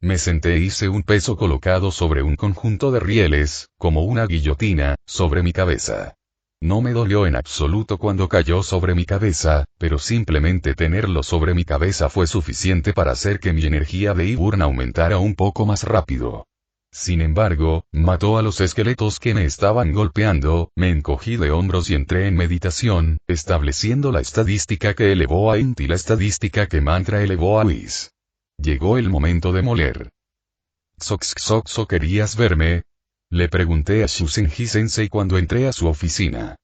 Me senté e hice un peso colocado sobre un conjunto de rieles, como una guillotina, sobre mi cabeza. No me dolió en absoluto cuando cayó sobre mi cabeza, pero simplemente tenerlo sobre mi cabeza fue suficiente para hacer que mi energía de Iburn aumentara un poco más rápido. Sin embargo, mató a los esqueletos que me estaban golpeando, me encogí de hombros y entré en meditación, estableciendo la estadística que elevó a Int y la estadística que Mantra elevó a Whis. Llegó el momento de moler. ¿Xoxoxo querías verme? Le pregunté a Shusenji Sensei cuando entré a su oficina.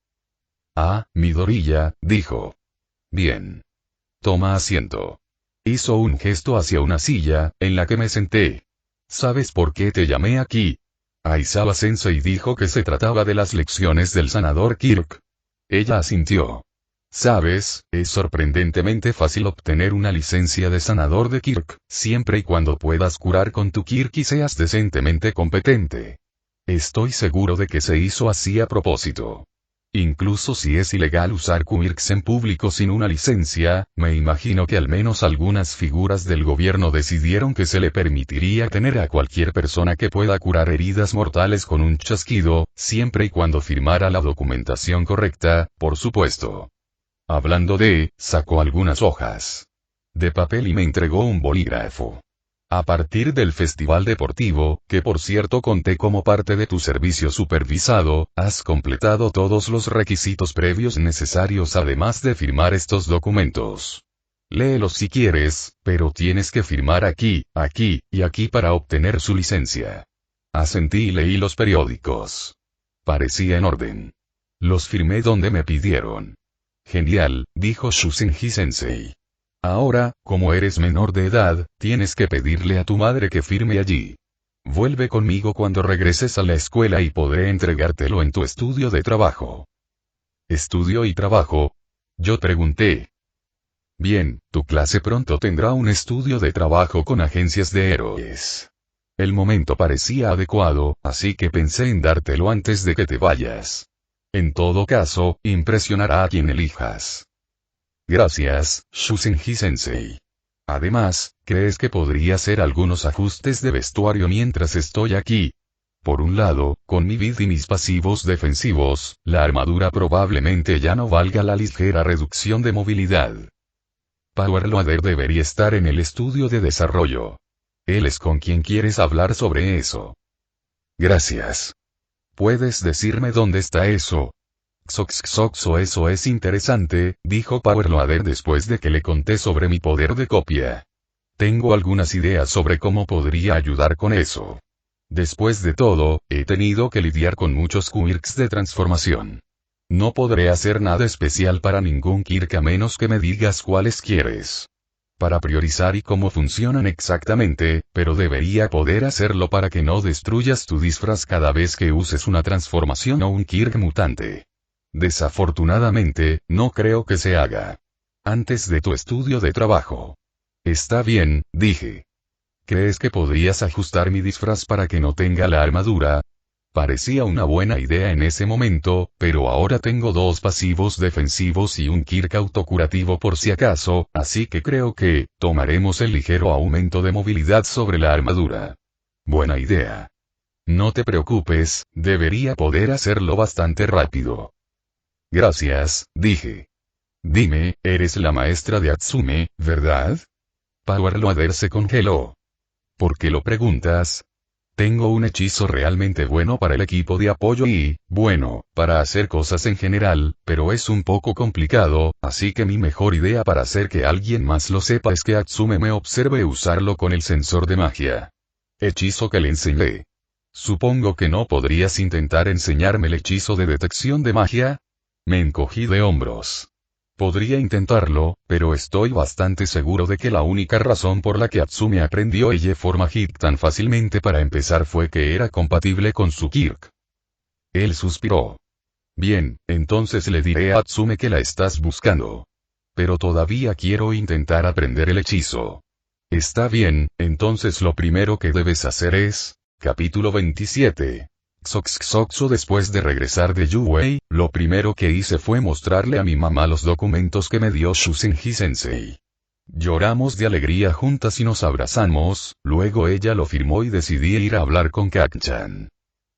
Ah, Midoriya, dijo. Bien. Toma asiento. Hizo un gesto hacia una silla, en la que me senté. ¿Sabes por qué te llamé aquí? Aizawa Sensei dijo que se trataba de las lecciones del sanador Kirk. Ella asintió. Sabes, es sorprendentemente fácil obtener una licencia de sanador de Kirk, siempre y cuando puedas curar con tu Kirk y seas decentemente competente. Estoy seguro de que se hizo así a propósito. Incluso si es ilegal usar Quirks en público sin una licencia, me imagino que al menos algunas figuras del gobierno decidieron que se le permitiría tener a cualquier persona que pueda curar heridas mortales con un chasquido, siempre y cuando firmara la documentación correcta, por supuesto. Hablando de, sacó algunas hojas de papel y me entregó un bolígrafo. A partir del festival deportivo, que por cierto conté como parte de tu servicio supervisado, has completado todos los requisitos previos necesarios además de firmar estos documentos. Léelos si quieres, pero tienes que firmar aquí, aquí, y aquí para obtener su licencia. Asentí y leí los periódicos. Parecía en orden. Los firmé donde me pidieron. Genial, dijo Shusenji Sensei. Ahora, como eres menor de edad, tienes que pedirle a tu madre que firme allí. Vuelve conmigo cuando regreses a la escuela y podré entregártelo en tu estudio de trabajo. ¿Estudio y trabajo? Yo pregunté. Bien, tu clase pronto tendrá un estudio de trabajo con agencias de héroes. El momento parecía adecuado, así que pensé en dártelo antes de que te vayas. En todo caso, impresionará a quien elijas. Gracias, Shusenji Sensei. Además, ¿crees que podría hacer algunos ajustes de vestuario mientras estoy aquí? Por un lado, con mi vid y mis pasivos defensivos, la armadura probablemente ya no valga la ligera reducción de movilidad. Power Loader debería estar en el estudio de desarrollo. Él es con quien quieres hablar sobre eso. Gracias. ¿Puedes decirme dónde está eso? Xoxoxo, eso es interesante, dijo Power Loader después de que le conté sobre mi poder de copia. Tengo algunas ideas sobre cómo podría ayudar con eso. Después de todo, he tenido que lidiar con muchos quirks de transformación. No podré hacer nada especial para ningún quirk a menos que me digas cuáles quieres. Para priorizar y cómo funcionan exactamente, pero debería poder hacerlo para que no destruyas tu disfraz cada vez que uses una transformación o un quirk mutante. Desafortunadamente, no creo que se haga. Antes de tu estudio de trabajo. Está bien, dije. ¿Crees que podrías ajustar mi disfraz para que no tenga la armadura? Parecía una buena idea en ese momento, pero ahora tengo 2 pasivos defensivos y un Kirk autocurativo por si acaso, así que creo que, tomaremos el ligero aumento de movilidad sobre la armadura. Buena idea. No te preocupes, debería poder hacerlo bastante rápido. Gracias, dije. Dime, eres la maestra de Atsume, ¿verdad? Power Loader se congeló. ¿Por qué lo preguntas? Tengo un hechizo realmente bueno para el equipo de apoyo y, bueno, para hacer cosas en general, pero es un poco complicado, así que mi mejor idea para hacer que alguien más lo sepa es que Atsume me observe usarlo con el sensor de magia. Hechizo que le enseñé. Supongo que no podrías intentar enseñarme el hechizo de detección de magia. Me encogí de hombros. Podría intentarlo, pero estoy bastante seguro de que la única razón por la que Atsume aprendió ella forma hit tan fácilmente para empezar fue que era compatible con su Kirk. Él suspiró. Bien, entonces le diré a Atsume que la estás buscando. Pero todavía quiero intentar aprender el hechizo. Está bien, entonces lo primero que debes hacer es... Capítulo 27. Xoxxoxo. Después de regresar de Yuwei, lo primero que hice fue mostrarle a mi mamá los documentos que me dio Shusenji-sensei. Lloramos de alegría juntas y nos abrazamos, luego ella lo firmó y decidí ir a hablar con Kacchan.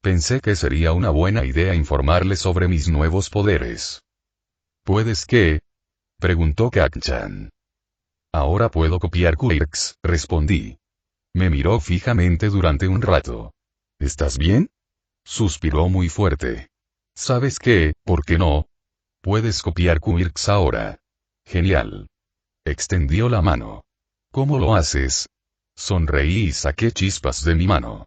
Pensé que sería una buena idea informarle sobre mis nuevos poderes. ¿Puedes qué? Preguntó Kacchan. Ahora puedo copiar quirks, respondí. Me miró fijamente durante un rato. ¿Estás bien? Suspiró muy fuerte. ¿Sabes qué? ¿Por qué no? Puedes copiar quirks ahora. Genial. Extendió la mano. ¿Cómo lo haces? Sonreí y saqué chispas de mi mano.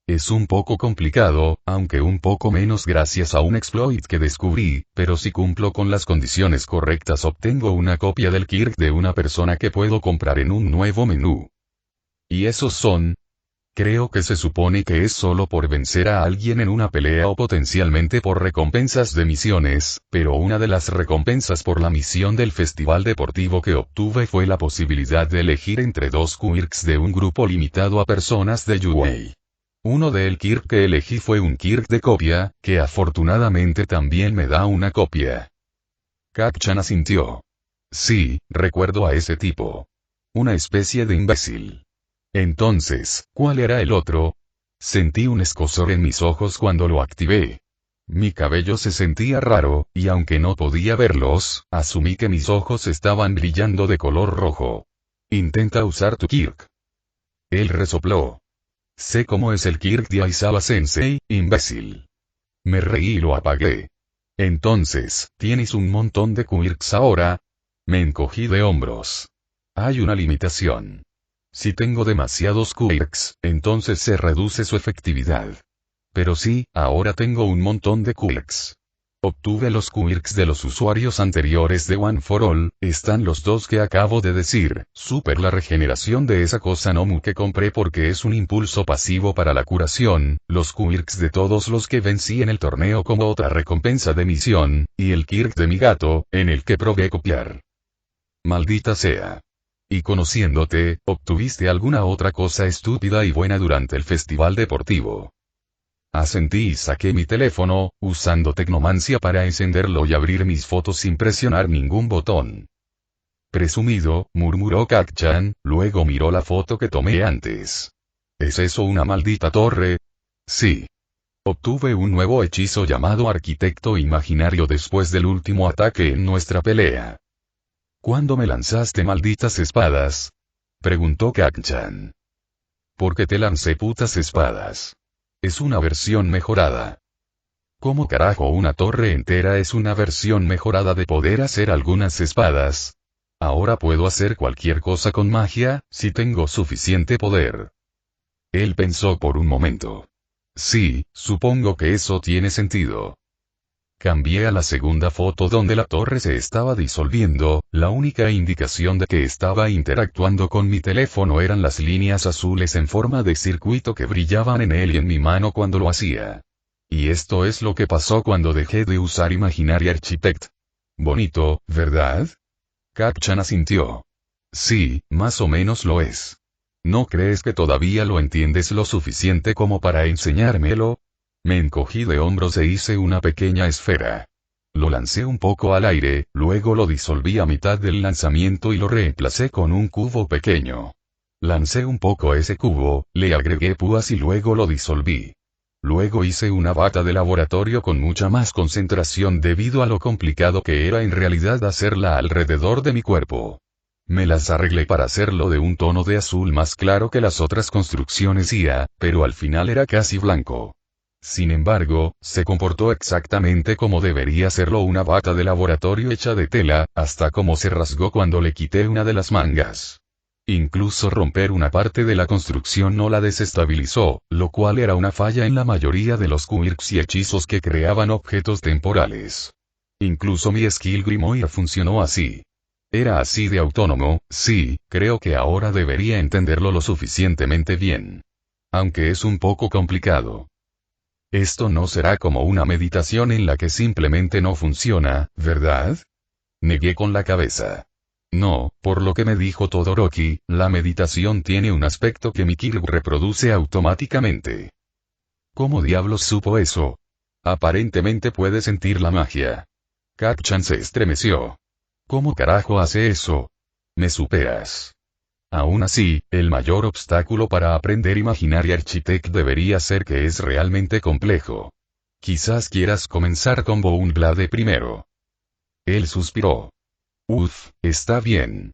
Es un poco complicado, aunque un poco menos gracias a un exploit que descubrí, pero si cumplo con las condiciones correctas obtengo una copia del Kirk de una persona que puedo comprar en un nuevo menú. ¿Y esos son? Creo que se supone que es solo por vencer a alguien en una pelea o potencialmente por recompensas de misiones, pero una de las recompensas por la misión del festival deportivo que obtuve fue la posibilidad de elegir entre dos quirks de un grupo limitado a personas de Yuwei. Uno del Kirk que elegí fue un Kirk de copia, que afortunadamente también me da una copia. Kacchan asintió. Sí, recuerdo a ese tipo. Una especie de imbécil. Entonces, ¿cuál era el otro? Sentí un escozor en mis ojos cuando lo activé. Mi cabello se sentía raro, y aunque no podía verlos, asumí que mis ojos estaban brillando de color rojo. Intenta usar tu Kirk. Él resopló. Sé cómo es el Kirk de Aizawa Sensei, imbécil. Me reí y lo apagué. Entonces, ¿tienes un montón de quirks ahora? Me encogí de hombros. Hay una limitación. Si tengo demasiados quirks, entonces se reduce su efectividad. Pero sí, ahora tengo un montón de quirks. Obtuve los quirks de los usuarios anteriores de One for All, están los dos que acabo de decir, super la regeneración de esa cosa Nomu que compré porque es un impulso pasivo para la curación, los quirks de todos los que vencí en el torneo como otra recompensa de misión, y el Kirk de mi gato, en el que probé copiar. Maldita sea. Y conociéndote, ¿obtuviste alguna otra cosa estúpida y buena durante el festival deportivo? Asentí y saqué mi teléfono, usando tecnomancia para encenderlo y abrir mis fotos sin presionar ningún botón. Presumido, murmuró Kacchan, luego miró la foto que tomé antes. ¿Es eso una maldita torre? Sí. Obtuve un nuevo hechizo llamado Arquitecto Imaginario después del último ataque en nuestra pelea. ¿Cuándo me lanzaste malditas espadas? Preguntó Kacchan. Porque te lancé putas espadas. Es una versión mejorada. ¿Cómo carajo una torre entera es una versión mejorada de poder hacer algunas espadas? Ahora puedo hacer cualquier cosa con magia, si tengo suficiente poder. Él pensó por un momento. Sí, supongo que eso tiene sentido. Cambié a la segunda foto donde la torre se estaba disolviendo, la única indicación de que estaba interactuando con mi teléfono eran las líneas azules en forma de circuito que brillaban en él y en mi mano cuando lo hacía. Y esto es lo que pasó cuando dejé de usar Imaginary Architect. Bonito, ¿verdad? Kacchan asintió. Sí, más o menos lo es. ¿No crees que todavía lo entiendes lo suficiente como para enseñármelo? Me encogí de hombros e hice una pequeña esfera. Lo lancé un poco al aire, luego lo disolví a mitad del lanzamiento y lo reemplacé con un cubo pequeño. Lancé un poco ese cubo, le agregué púas y luego lo disolví. Luego hice una bata de laboratorio con mucha más concentración debido a lo complicado que era en realidad hacerla alrededor de mi cuerpo. Me las arreglé para hacerlo de un tono de azul más claro que las otras construcciones IA, pero al final era casi blanco. Sin embargo, se comportó exactamente como debería serlo una bata de laboratorio hecha de tela, hasta como se rasgó cuando le quité una de las mangas. Incluso romper una parte de la construcción no la desestabilizó, lo cual era una falla en la mayoría de los quirks y hechizos que creaban objetos temporales. Incluso mi skill Grimoire funcionó así. Era así de autónomo, sí, creo que ahora debería entenderlo lo suficientemente bien. Aunque es un poco complicado. Esto no será como una meditación en la que simplemente no funciona, ¿verdad? Negué con la cabeza. No, por lo que me dijo Todoroki, la meditación tiene un aspecto que mi Kirby reproduce automáticamente. ¿Cómo diablos supo eso? Aparentemente puede sentir la magia. Kacchan se estremeció. ¿Cómo carajo hace eso? Me superas. Aún así, el mayor obstáculo para aprender Imaginary Architect debería ser que es realmente complejo. Quizás quieras comenzar con Bone Blade primero. Él suspiró. Está bien.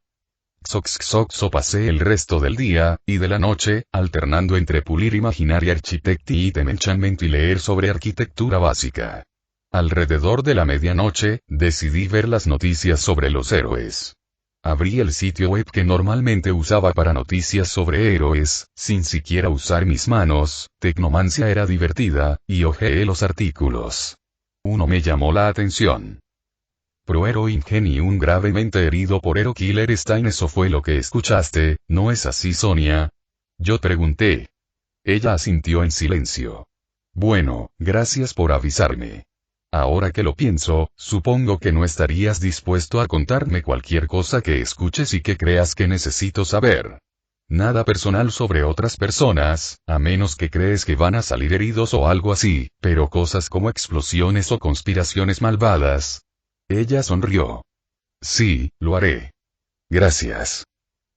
Xoxoxo pasé el resto del día, y de la noche, alternando entre pulir Imaginary Architect y Item Enchantment y leer sobre arquitectura básica. Alrededor de la medianoche, decidí ver las noticias sobre los héroes. Abrí el sitio web que normalmente usaba para noticias sobre héroes, sin siquiera usar mis manos, Tecnomancia era divertida, y hojeé los artículos. Uno me llamó la atención. Pro Hero Ingenium gravemente herido por Hero Killer Stein. Eso fue lo que escuchaste, ¿no es así, Sonia? Yo pregunté. Ella asintió en silencio. Bueno, gracias por avisarme. Ahora que lo pienso, supongo que no estarías dispuesto a contarme cualquier cosa que escuches y que creas que necesito saber. Nada personal sobre otras personas, a menos que crees que van a salir heridos o algo así, pero cosas como explosiones o conspiraciones malvadas. Ella sonrió. Sí, lo haré. Gracias.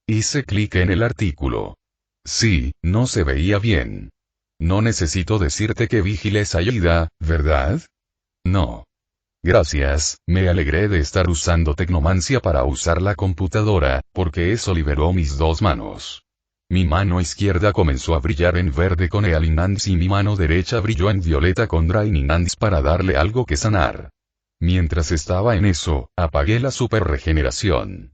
Hice clic en el artículo. Sí, no se veía bien. No necesito decirte que vigiles a Aida, ¿verdad? No. Gracias, me alegré de estar usando Tecnomancia para usar la computadora, porque eso liberó mis dos manos. Mi mano izquierda comenzó a brillar en verde con Healing Hands y mi mano derecha brilló en violeta con Draining Hands para darle algo que sanar. Mientras estaba en eso, apagué la super regeneración.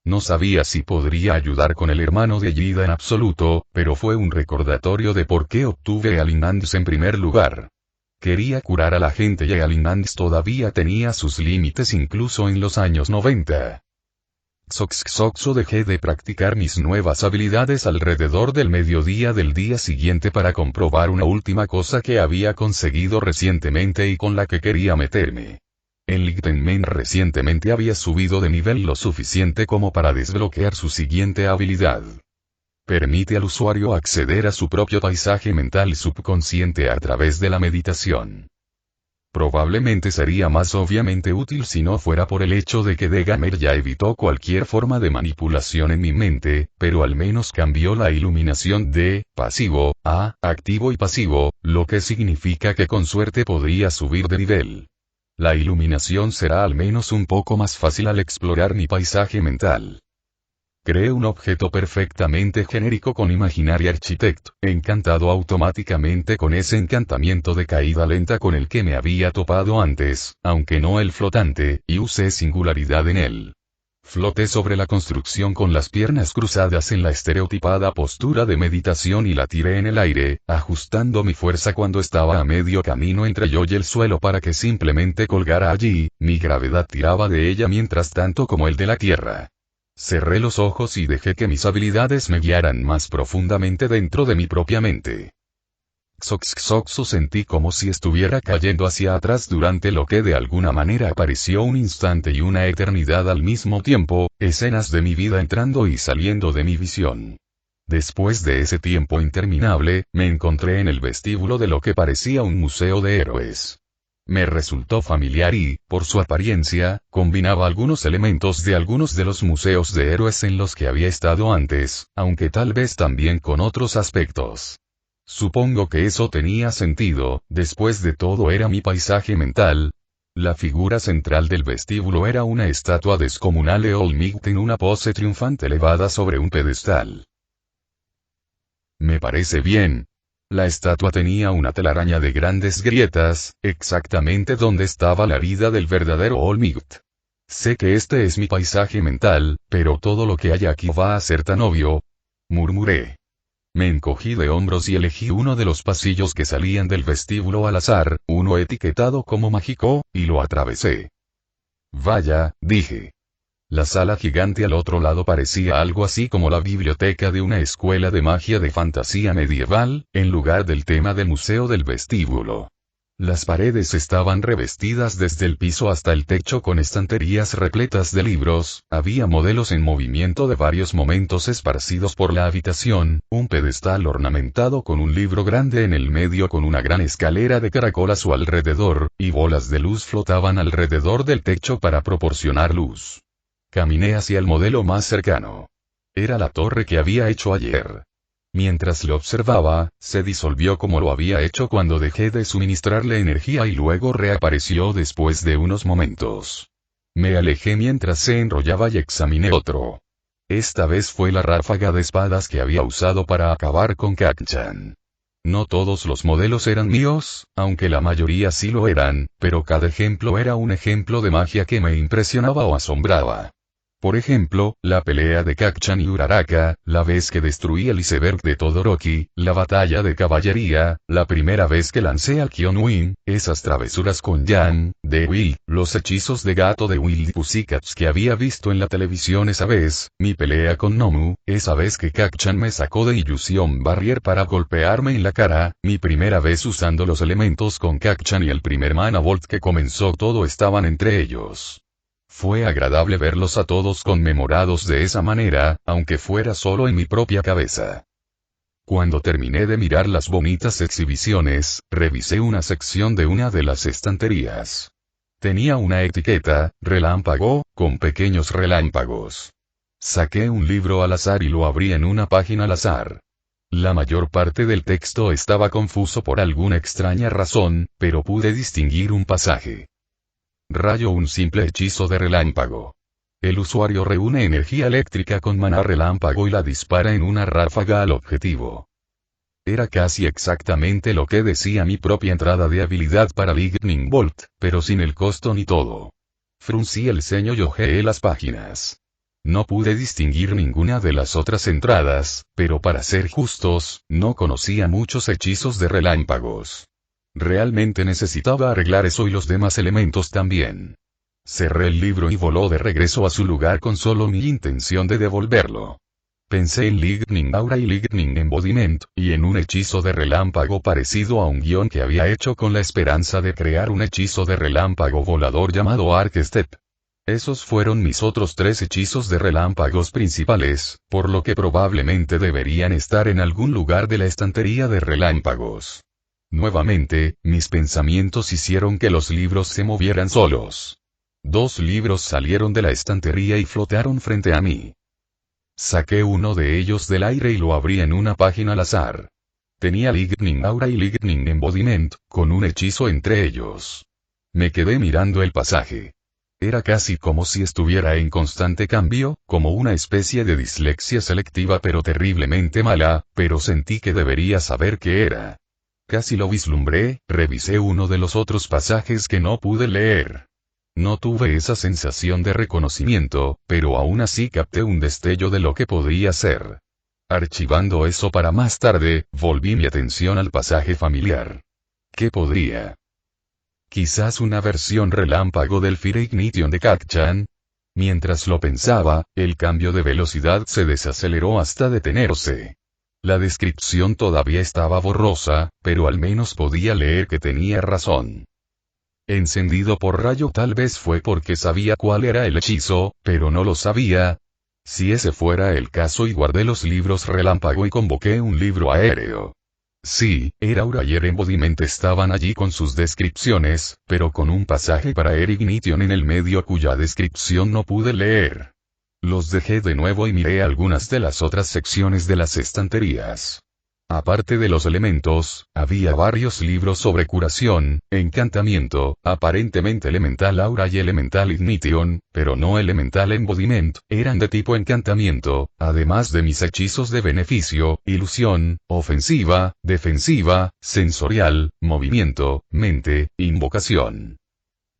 No sabía si podría ayudar con el hermano de Yida en absoluto, pero fue un recordatorio de por qué obtuve Healing Hands en primer lugar. Quería curar a la gente y Healing Hands todavía tenía sus límites incluso en los años 90. Xoxoxo dejé de practicar mis nuevas habilidades alrededor del mediodía del día siguiente para comprobar una última cosa que había conseguido recientemente y con la que quería meterme. En Lightning recientemente había subido de nivel lo suficiente como para desbloquear su siguiente habilidad. Permite al usuario acceder a su propio paisaje mental subconsciente a través de la meditación. Probablemente sería más obviamente útil si no fuera por el hecho de que Degamer ya evitó cualquier forma de manipulación en mi mente, pero al menos cambió la iluminación de pasivo a activo y pasivo, lo que significa que con suerte podría subir de nivel. La iluminación será al menos un poco más fácil al explorar mi paisaje mental. Creé un objeto perfectamente genérico con Imaginary Architect, encantado automáticamente con ese encantamiento de caída lenta con el que me había topado antes, aunque no el flotante, y usé singularidad en él. Floté sobre la construcción con las piernas cruzadas en la estereotipada postura de meditación y la tiré en el aire, ajustando mi fuerza cuando estaba a medio camino entre yo y el suelo para que simplemente colgara allí, mi gravedad tiraba de ella mientras tanto como el de la tierra. Cerré los ojos y dejé que mis habilidades me guiaran más profundamente dentro de mi propia mente. Xoxoxo sentí como si estuviera cayendo hacia atrás durante lo que de alguna manera pareció un instante y una eternidad al mismo tiempo, escenas de mi vida entrando y saliendo de mi visión. Después de ese tiempo interminable, me encontré en el vestíbulo de lo que parecía un museo de héroes. Me resultó familiar y, por su apariencia, combinaba algunos elementos de algunos de los museos de héroes en los que había estado antes, aunque tal vez también con otros aspectos. Supongo que eso tenía sentido, después de todo era mi paisaje mental. La figura central del vestíbulo era una estatua descomunal de Olmigt en una pose triunfante elevada sobre un pedestal. Me parece bien. La estatua tenía una telaraña de grandes grietas, exactamente donde estaba la vida del verdadero Olmigt. Sé que este es mi paisaje mental, pero todo lo que hay aquí va a ser tan obvio, murmuré. Me encogí de hombros y elegí uno de los pasillos que salían del vestíbulo al azar, uno etiquetado como mágico, y lo atravesé. Vaya, dije. La sala gigante al otro lado parecía algo así como la biblioteca de una escuela de magia de fantasía medieval, en lugar del tema del museo del vestíbulo. Las paredes estaban revestidas desde el piso hasta el techo con estanterías repletas de libros, había modelos en movimiento de varios momentos esparcidos por la habitación, un pedestal ornamentado con un libro grande en el medio con una gran escalera de caracol a su alrededor, y bolas de luz flotaban alrededor del techo para proporcionar luz. Caminé hacia el modelo más cercano. Era la torre que había hecho ayer. Mientras lo observaba, se disolvió como lo había hecho cuando dejé de suministrarle energía y luego reapareció después de unos momentos. Me alejé mientras se enrollaba y examiné otro. Esta vez fue la ráfaga de espadas que había usado para acabar con Kacchan. No todos los modelos eran míos, aunque la mayoría sí lo eran, pero cada ejemplo era un ejemplo de magia que me impresionaba o asombraba. Por ejemplo, la pelea de Kacchan y Uraraka, la vez que destruí el iceberg de Todoroki, la batalla de caballería, la primera vez que lancé al Kionwin, esas travesuras con Jan, Dewi, los hechizos de gato de Willy Pussycats que había visto en la televisión esa vez, mi pelea con Nomu, esa vez que Kacchan me sacó de Illusion Barrier para golpearme en la cara, mi primera vez usando los elementos con Kacchan y el primer Mana Volt que comenzó todo estaban entre ellos. Fue agradable verlos a todos conmemorados de esa manera, aunque fuera solo en mi propia cabeza. Cuando terminé de mirar las bonitas exhibiciones, revisé una sección de una de las estanterías. Tenía una etiqueta, relámpago, con pequeños relámpagos. Saqué un libro al azar y lo abrí en una página al azar. La mayor parte del texto estaba confuso por alguna extraña razón, pero pude distinguir un pasaje. Rayo, un simple hechizo de relámpago. El usuario reúne energía eléctrica con maná relámpago y la dispara en una ráfaga al objetivo. Era casi exactamente lo que decía mi propia entrada de habilidad para Lightning Bolt, pero sin el costo ni todo. Fruncí el ceño y hojeé las páginas. No pude distinguir ninguna de las otras entradas, pero para ser justos, no conocía muchos hechizos de relámpagos. Realmente necesitaba arreglar eso y los demás elementos también. Cerré el libro y voló de regreso a su lugar con solo mi intención de devolverlo. Pensé en Lightning Aura y Lightning Embodiment, y en un hechizo de relámpago parecido a un guión que había hecho con la esperanza de crear un hechizo de relámpago volador llamado Arc Step. Esos fueron mis otros 3 hechizos de relámpagos principales, por lo que probablemente deberían estar en algún lugar de la estantería de relámpagos. Nuevamente, mis pensamientos hicieron que los libros se movieran solos. 2 libros salieron de la estantería y flotaron frente a mí. Saqué uno de ellos del aire y lo abrí en una página al azar. Tenía Lightning Aura y Lightning Embodiment, con un hechizo entre ellos. Me quedé mirando el pasaje. Era casi como si estuviera en constante cambio, como una especie de dislexia selectiva pero terriblemente mala, pero sentí que debería saber qué era. Casi lo vislumbré, revisé uno de los otros pasajes que no pude leer. No tuve esa sensación de reconocimiento, pero aún así capté un destello de lo que podría ser. Archivando eso para más tarde, volví mi atención al pasaje familiar. ¿Qué podría? Quizás una versión relámpago del Fire Ignition de Kacchan. Mientras lo pensaba, el cambio de velocidad se desaceleró hasta detenerse. La descripción todavía estaba borrosa, pero al menos podía leer que tenía razón. Encendido por rayo tal vez fue porque sabía cuál era el hechizo, pero no lo sabía. Si ese fuera el caso y guardé los libros relámpago y convoqué un libro aéreo. Sí, era Aura y Embodiment estaban allí con sus descripciones, pero con un pasaje para Ignition en el medio cuya descripción no pude leer. Los dejé de nuevo y miré algunas de las otras secciones de las estanterías. Aparte de los elementos, había varios libros sobre curación, encantamiento, aparentemente elemental aura y elemental ignition, pero no elemental embodiment, eran de tipo encantamiento, además de mis hechizos de beneficio, ilusión, ofensiva, defensiva, sensorial, movimiento, mente, invocación.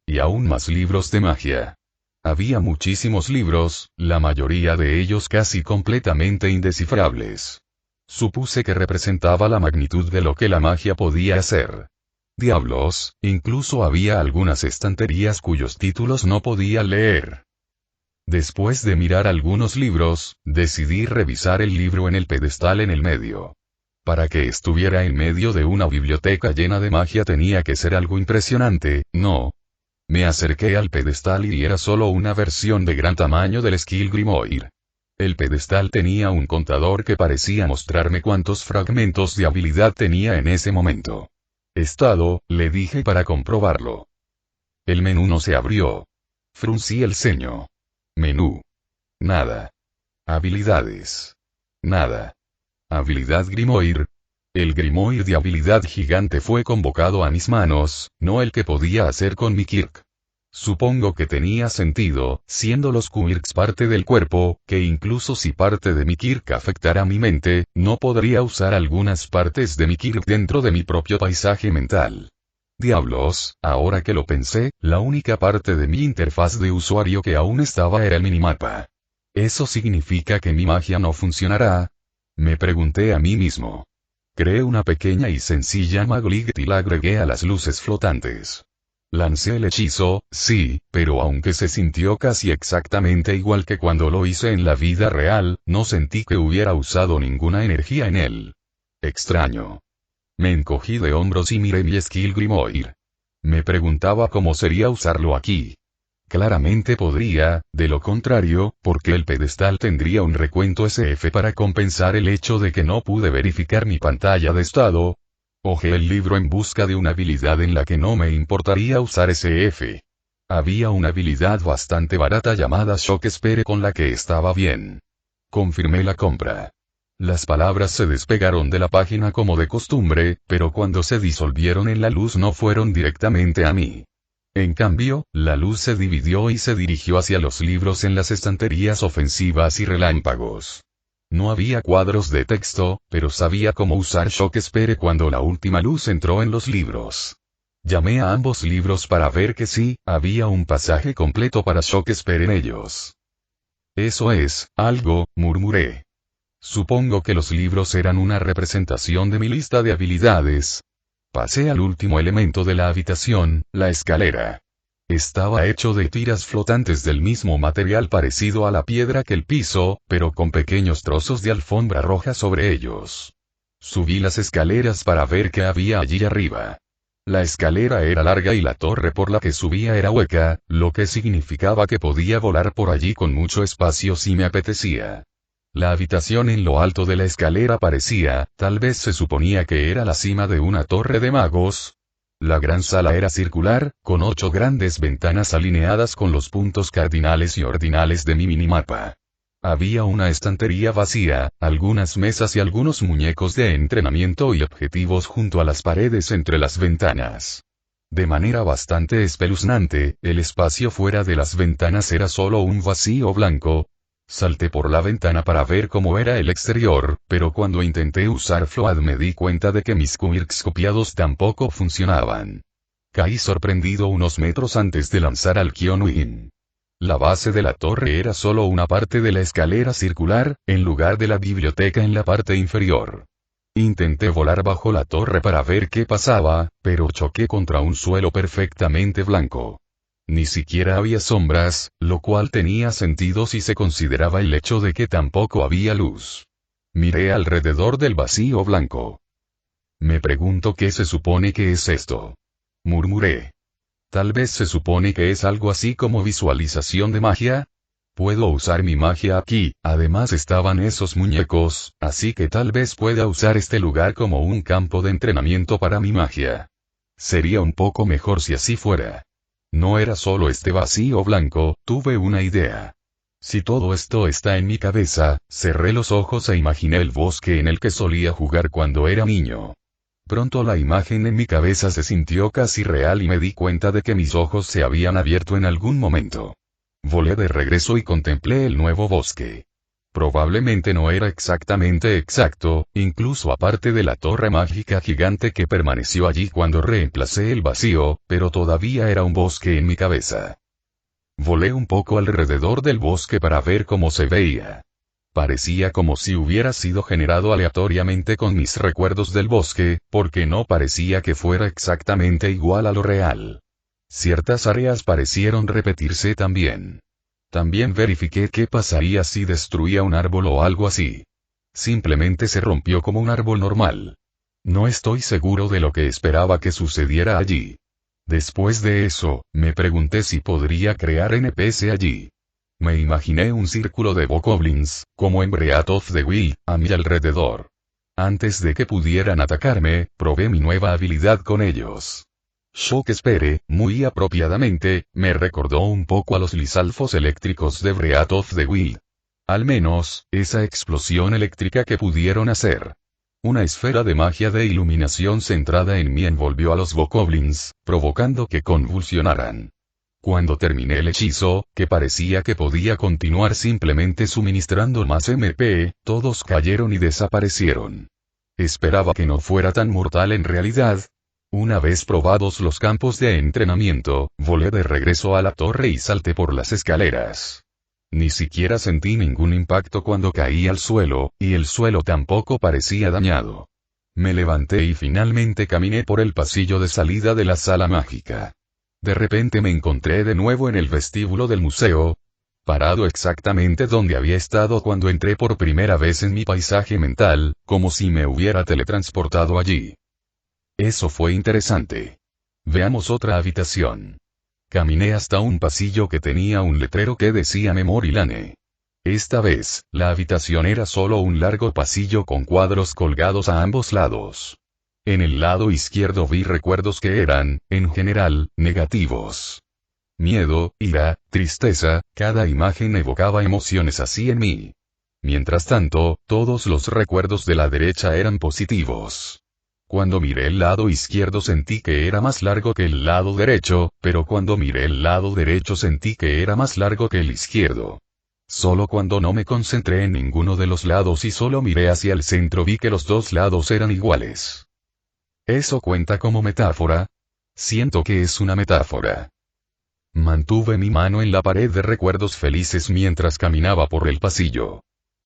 Y aún más libros de magia. Había muchísimos libros, la mayoría de ellos casi completamente indescifrables. Supuse que representaba la magnitud de lo que la magia podía hacer. Diablos, incluso había algunas estanterías cuyos títulos no podía leer. Después de mirar algunos libros, decidí revisar el libro en el pedestal en el medio. Para que estuviera en medio de una biblioteca llena de magia tenía que ser algo impresionante, ¿no? Me acerqué al pedestal y era solo una versión de gran tamaño del Skill Grimoire. El pedestal tenía un contador que parecía mostrarme cuántos fragmentos de habilidad tenía en ese momento. Estado, le dije para comprobarlo. El menú no se abrió. Fruncí el ceño. Menú. Nada. Habilidades. Nada. Habilidad Grimoire. El Grimoire de habilidad gigante fue convocado a mis manos, no el que podía hacer con mi Kirk. Supongo que tenía sentido, siendo los quirks parte del cuerpo, que incluso si parte de mi Kirk afectara mi mente, no podría usar algunas partes de mi Kirk dentro de mi propio paisaje mental. Diablos, ahora que lo pensé, la única parte de mi interfaz de usuario que aún estaba era el minimapa. ¿Eso significa que mi magia no funcionará? Me pregunté a mí mismo. Creé una pequeña y sencilla Maglit y la agregué a las luces flotantes. Lancé el hechizo, sí, pero aunque se sintió casi exactamente igual que cuando lo hice en la vida real, no sentí que hubiera usado ninguna energía en él. Extraño. Me encogí de hombros y miré mi Skill Grimoire. Me preguntaba cómo sería usarlo aquí. Claramente podría, de lo contrario, porque el pedestal tendría un recuento SF para compensar el hecho de que no pude verificar mi pantalla de estado. Hojeé el libro en busca de una habilidad en la que no me importaría usar SF. Había una habilidad bastante barata llamada Shock Sphere con la que estaba bien. Confirmé la compra. Las palabras se despegaron de la página como de costumbre, pero cuando se disolvieron en la luz no fueron directamente a mí. En cambio, la luz se dividió y se dirigió hacia los libros en las estanterías ofensivas y relámpagos. No había cuadros de texto, pero sabía cómo usar Shock Sphere cuando la última luz entró en los libros. Llamé a ambos libros para ver que sí, había un pasaje completo para Shock Sphere en ellos. Eso es, algo, murmuré. Supongo que los libros eran una representación de mi lista de habilidades. Pasé al último elemento de la habitación, la escalera. Estaba hecho de tiras flotantes del mismo material parecido a la piedra que el piso, pero con pequeños trozos de alfombra roja sobre ellos. Subí las escaleras para ver qué había allí arriba. La escalera era larga y la torre por la que subía era hueca, lo que significaba que podía volar por allí con mucho espacio si me apetecía. La habitación en lo alto de la escalera parecía, tal vez se suponía que era la cima de una torre de magos. La gran sala era circular, con 8 grandes ventanas alineadas con los puntos cardinales y ordinales de mi minimapa. Había una estantería vacía, algunas mesas y algunos muñecos de entrenamiento y objetivos junto a las paredes entre las ventanas. De manera bastante espeluznante, el espacio fuera de las ventanas era solo un vacío blanco. Salté por la ventana para ver cómo era el exterior, pero cuando intenté usar Flood me di cuenta de que mis quirks copiados tampoco funcionaban. Caí sorprendido unos metros antes de lanzar al Kyonuin. La base de la torre era solo una parte de la escalera circular, en lugar de la biblioteca en la parte inferior. Intenté volar bajo la torre para ver qué pasaba, pero choqué contra un suelo perfectamente blanco. Ni siquiera había sombras, lo cual tenía sentido si se consideraba el hecho de que tampoco había luz. Miré alrededor del vacío blanco. Me pregunto qué se supone que es esto. Murmuré. Tal vez se supone que es algo así como visualización de magia. Puedo usar mi magia aquí, además estaban esos muñecos, así que tal vez pueda usar este lugar como un campo de entrenamiento para mi magia. Sería un poco mejor si así fuera. No era solo este vacío blanco, tuve una idea. Si todo esto está en mi cabeza, cerré los ojos e imaginé el bosque en el que solía jugar cuando era niño. Pronto la imagen en mi cabeza se sintió casi real y me di cuenta de que mis ojos se habían abierto en algún momento. Volé de regreso y contemplé el nuevo bosque. Probablemente no era exactamente exacto, incluso aparte de la torre mágica gigante que permaneció allí cuando reemplacé el vacío, pero todavía era un bosque en mi cabeza. Volé un poco alrededor del bosque para ver cómo se veía. Parecía como si hubiera sido generado aleatoriamente con mis recuerdos del bosque, porque no parecía que fuera exactamente igual a lo real. Ciertas áreas parecieron repetirse también. También verifiqué qué pasaría si destruía un árbol o algo así. Simplemente se rompió como un árbol normal. No estoy seguro de lo que esperaba que sucediera allí. Después de eso, me pregunté si podría crear NPC allí. Me imaginé un círculo de bokoblins, como en Breath of the Wild, a mi alrededor. Antes de que pudieran atacarme, probé mi nueva habilidad con ellos. Shock Sphere, muy apropiadamente, me recordó un poco a los lizalfos eléctricos de Breath of the Wild. Al menos, esa explosión eléctrica que pudieron hacer. Una esfera de magia de iluminación centrada en mí envolvió a los bokoblins, provocando que convulsionaran. Cuando terminé el hechizo, que parecía que podía continuar simplemente suministrando más MP, todos cayeron y desaparecieron. Esperaba que no fuera tan mortal en realidad. Una vez probados los campos de entrenamiento, volé de regreso a la torre y salté por las escaleras. Ni siquiera sentí ningún impacto cuando caí al suelo, y el suelo tampoco parecía dañado. Me levanté y finalmente caminé por el pasillo de salida de la sala mágica. De repente me encontré de nuevo en el vestíbulo del museo, parado exactamente donde había estado cuando entré por primera vez en mi paisaje mental, como si me hubiera teletransportado allí. Eso fue interesante. Veamos otra habitación. Caminé hasta un pasillo que tenía un letrero que decía Memory Lane. Esta vez, la habitación era solo un largo pasillo con cuadros colgados a ambos lados. En el lado izquierdo vi recuerdos que eran, en general, negativos. Miedo, ira, tristeza, cada imagen evocaba emociones así en mí. Mientras tanto, todos los recuerdos de la derecha eran positivos. Cuando miré el lado izquierdo sentí que era más largo que el lado derecho, pero cuando miré el lado derecho sentí que era más largo que el izquierdo. Solo cuando no me concentré en ninguno de los lados y solo miré hacia el centro vi que los dos lados eran iguales. ¿Eso cuenta como metáfora? Siento que es una metáfora. Mantuve mi mano en la pared de recuerdos felices mientras caminaba por el pasillo.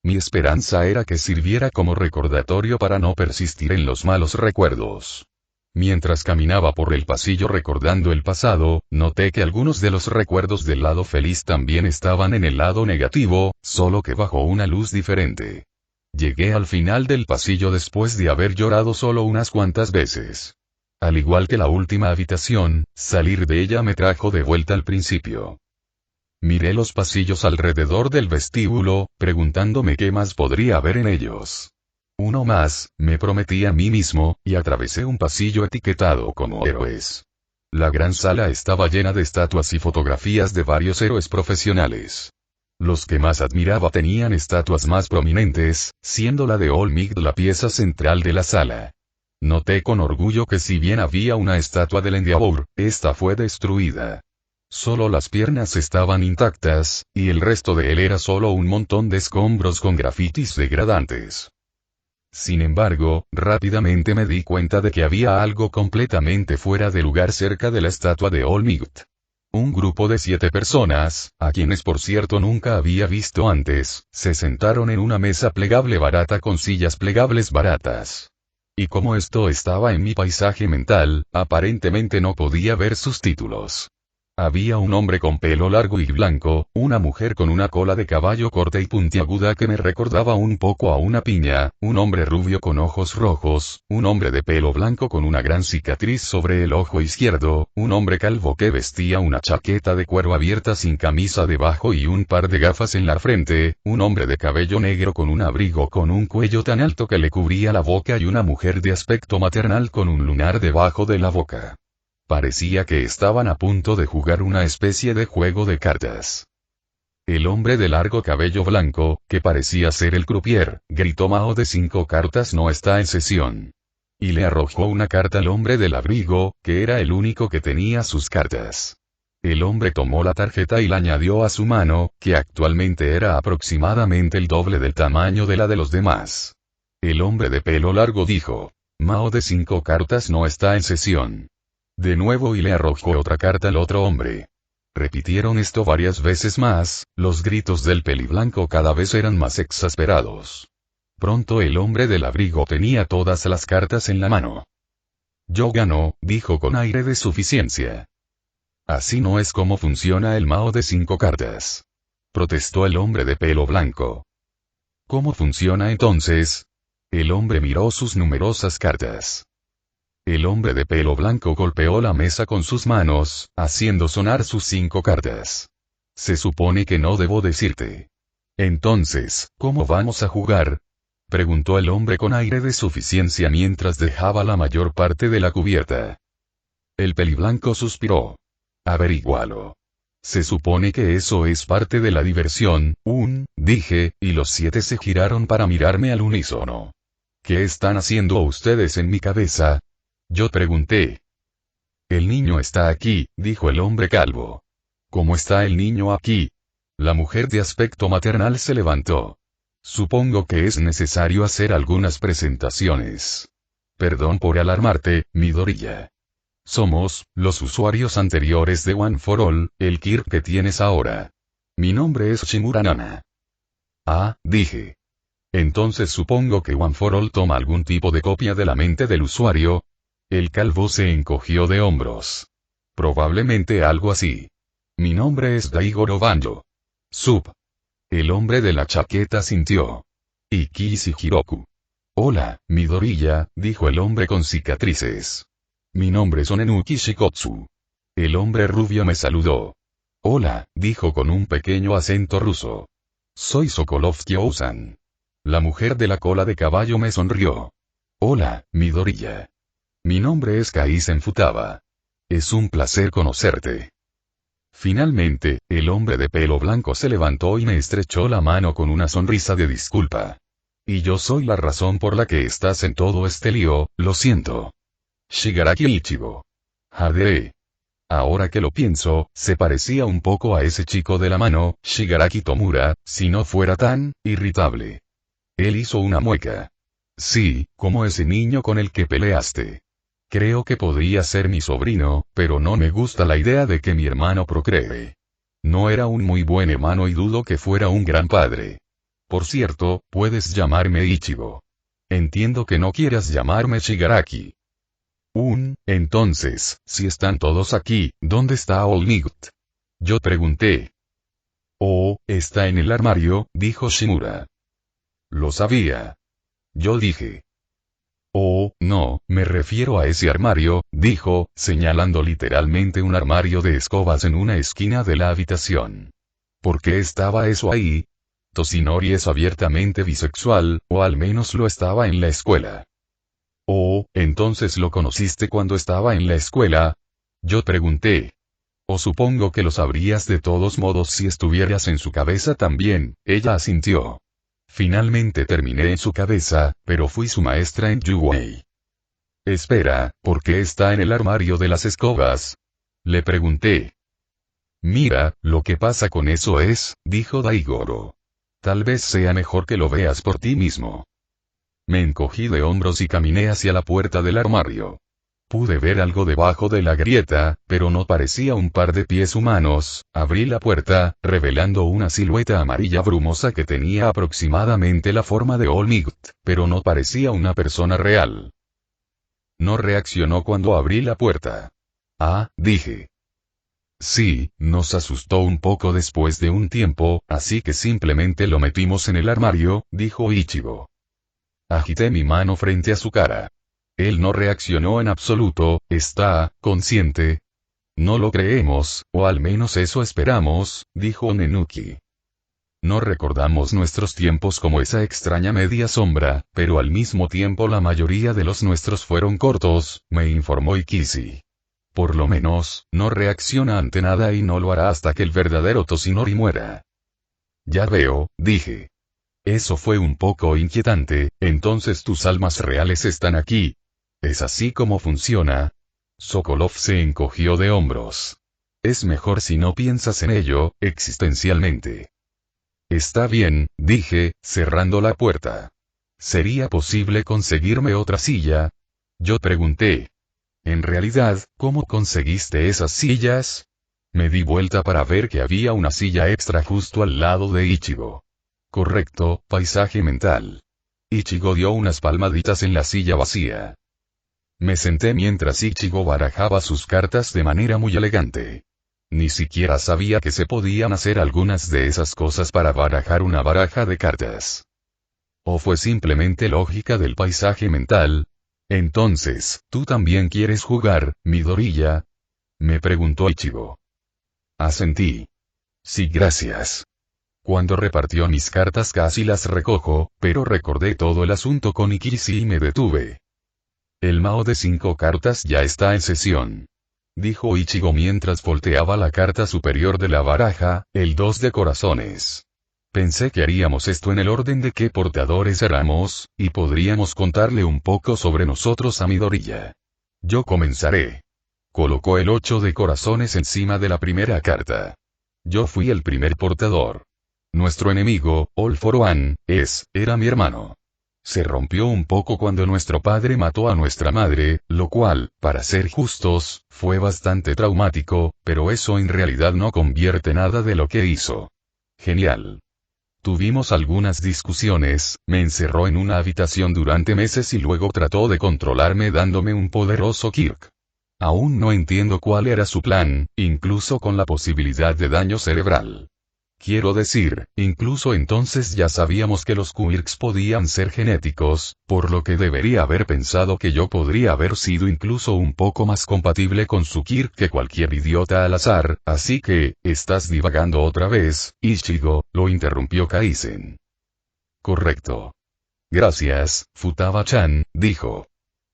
Mi esperanza era que sirviera como recordatorio para no persistir en los malos recuerdos. Mientras caminaba por el pasillo recordando el pasado, noté que algunos de los recuerdos del lado feliz también estaban en el lado negativo, solo que bajo una luz diferente. Llegué al final del pasillo después de haber llorado solo unas cuantas veces. Al igual que la última habitación, salir de ella me trajo de vuelta al principio. Miré los pasillos alrededor del vestíbulo, preguntándome qué más podría haber en ellos. Uno más, me prometí a mí mismo, y atravesé un pasillo etiquetado como héroes. La gran sala estaba llena de estatuas y fotografías de varios héroes profesionales. Los que más admiraba tenían estatuas más prominentes, siendo la de Olmigd la pieza central de la sala. Noté con orgullo que si bien había una estatua del Endeavor, esta fue destruida. Solo las piernas estaban intactas, y el resto de él era solo un montón de escombros con grafitis degradantes. Sin embargo, rápidamente me di cuenta de que había algo completamente fuera de lugar cerca de la estatua de Olmigd. Un grupo de 7 personas, a quienes por cierto nunca había visto antes, se sentaron en una mesa plegable barata con sillas plegables baratas. Y como esto estaba en mi paisaje mental, aparentemente no podía ver sus títulos. Había un hombre con pelo largo y blanco, una mujer con una cola de caballo corta y puntiaguda que me recordaba un poco a una piña, un hombre rubio con ojos rojos, un hombre de pelo blanco con una gran cicatriz sobre el ojo izquierdo, un hombre calvo que vestía una chaqueta de cuero abierta sin camisa debajo y un par de gafas en la frente, un hombre de cabello negro con un abrigo con un cuello tan alto que le cubría la boca y una mujer de aspecto maternal con un lunar debajo de la boca. Parecía que estaban a punto de jugar una especie de juego de cartas. El hombre de largo cabello blanco, que parecía ser el croupier, gritó: Mao de 5 cartas no está en sesión. Y le arrojó una carta al hombre del abrigo, que era el único que tenía sus cartas. El hombre tomó la tarjeta y la añadió a su mano, que actualmente era aproximadamente el doble del tamaño de la de los demás. El hombre de pelo largo dijo: Mao de 5 cartas no está en sesión. De nuevo, y le arrojó otra carta al otro hombre. Repitieron esto varias veces más, los gritos del peliblanco cada vez eran más exasperados. Pronto el hombre del abrigo tenía todas las cartas en la mano. Yo gano, dijo con aire de suficiencia. Así no es como funciona el Mao de 5 cartas. Protestó el hombre de pelo blanco. ¿Cómo funciona entonces? El hombre miró sus numerosas cartas. El hombre de pelo blanco golpeó la mesa con sus manos, haciendo sonar sus 5 cartas. Se supone que no debo decirte. Entonces, ¿cómo vamos a jugar? Preguntó el hombre con aire de suficiencia mientras dejaba la mayor parte de la cubierta. El peliblanco suspiró. Averígualo. Se supone que eso es parte de la diversión, dije, y los 7 se giraron para mirarme al unísono. ¿Qué están haciendo ustedes en mi cabeza? Yo pregunté. El niño está aquí, dijo el hombre calvo. ¿Cómo está el niño aquí? La mujer de aspecto maternal se levantó. Supongo que es necesario hacer algunas presentaciones. Perdón por alarmarte, Midoriya. Somos, los usuarios anteriores de One for All, el Kirk que tienes ahora. Mi nombre es Shimura Nana. Ah, dije. Entonces supongo que One for All toma algún tipo de copia de la mente del usuario. El calvo se encogió de hombros. Probablemente algo así. Mi nombre es Daigoro Banjo. Sub. El hombre de la chaqueta sintió. Y Kishi Hiroku. Hola, Midoriya, dijo el hombre con cicatrices. Mi nombre es Onenuki Shikotsu. El hombre rubio me saludó. Hola, dijo con un pequeño acento ruso. Soy Sokolov Kyo-san. La mujer de la cola de caballo me sonrió. Hola, Midoriya. Mi nombre es Kaisen Futaba. Es un placer conocerte. Finalmente, el hombre de pelo blanco se levantó y me estrechó la mano con una sonrisa de disculpa. Y yo soy la razón por la que estás en todo este lío, lo siento. Shigaraki Ichigo. Jade. Ahora que lo pienso, se parecía un poco a ese chico de la mano, Shigaraki Tomura, si no fuera tan irritable. Él hizo una mueca. Sí, como ese niño con el que peleaste. Creo que podría ser mi sobrino, pero no me gusta la idea de que mi hermano procree. No era un muy buen hermano y dudo que fuera un gran padre. Por cierto, puedes llamarme Ichigo. Entiendo que no quieras llamarme Shigaraki. Entonces, si están todos aquí, ¿dónde está All Might? Yo pregunté. Oh, está en el armario, dijo Shimura. Lo sabía. Yo dije. Oh, no, me refiero a ese armario, dijo, señalando literalmente un armario de escobas en una esquina de la habitación. ¿Por qué estaba eso ahí? Toshinori es abiertamente bisexual, o al menos lo estaba en la escuela. Oh, entonces lo conociste cuando estaba en la escuela. Yo pregunté. O supongo que lo sabrías de todos modos si estuvieras en su cabeza también, ella asintió. Finalmente terminé en su cabeza, pero fui su maestra en Yuwei. Espera, ¿por qué está en el armario de las escobas? Le pregunté. Mira, lo que pasa con eso es, dijo Daigoro. Tal vez sea mejor que lo veas por ti mismo. Me encogí de hombros y caminé hacia la puerta del armario. Pude ver algo debajo de la grieta, pero no parecía un par de pies humanos. Abrí la puerta, revelando una silueta amarilla brumosa que tenía aproximadamente la forma de All Might, pero no parecía una persona real. No reaccionó cuando abrí la puerta. Ah, dije. Sí, nos asustó un poco después de un tiempo, así que simplemente lo metimos en el armario, dijo Ichigo. Agité mi mano frente a su cara. Él no reaccionó en absoluto, ¿está consciente? No lo creemos, o al menos eso esperamos, dijo Nenuki. No recordamos nuestros tiempos como esa extraña media sombra, pero al mismo tiempo la mayoría de los nuestros fueron cortos, me informó Ikishi. Por lo menos, no reacciona ante nada y no lo hará hasta que el verdadero Toshinori muera. Ya veo, dije. Eso fue un poco inquietante, entonces tus almas reales están aquí. ¿Es así como funciona? Sokolov se encogió de hombros. Es mejor si no piensas en ello, existencialmente. Está bien, dije, cerrando la puerta. ¿Sería posible conseguirme otra silla? Yo pregunté. En realidad, ¿cómo conseguiste esas sillas? Me di vuelta para ver que había una silla extra justo al lado de Ichigo. Correcto, paisaje mental. Ichigo dio unas palmaditas en la silla vacía. Me senté mientras Ichigo barajaba sus cartas de manera muy elegante. Ni siquiera sabía que se podían hacer algunas de esas cosas para barajar una baraja de cartas. ¿O fue simplemente lógica del paisaje mental? Entonces, ¿tú también quieres jugar, Midoriya? Me preguntó Ichigo. Asentí. Sí, gracias. Cuando repartió mis cartas casi las recojo, pero recordé todo el asunto con Ikisi y me detuve. El Mao de 5 cartas ya está en sesión. Dijo Ichigo mientras volteaba la carta superior de la baraja, el 2 de corazones. Pensé que haríamos esto en el orden de qué portadores éramos, y podríamos contarle un poco sobre nosotros a Midoriya. Yo comenzaré. Colocó el 8 de corazones encima de la primera carta. Yo fui el primer portador. Nuestro enemigo, All for One, era mi hermano. Se rompió un poco cuando nuestro padre mató a nuestra madre, lo cual, para ser justos, fue bastante traumático, pero eso en realidad no convierte nada de lo que hizo. Genial. Tuvimos algunas discusiones, me encerró en una habitación durante meses y luego trató de controlarme dándome un poderoso Kirk. Aún no entiendo cuál era su plan, incluso con la posibilidad de daño cerebral. Quiero decir, incluso entonces ya sabíamos que los quirks podían ser genéticos, por lo que debería haber pensado que yo podría haber sido incluso un poco más compatible con su Kirk que cualquier idiota al azar, así que, estás divagando otra vez, Ichigo, lo interrumpió Kaizen. Correcto. Gracias, Futaba-chan, dijo.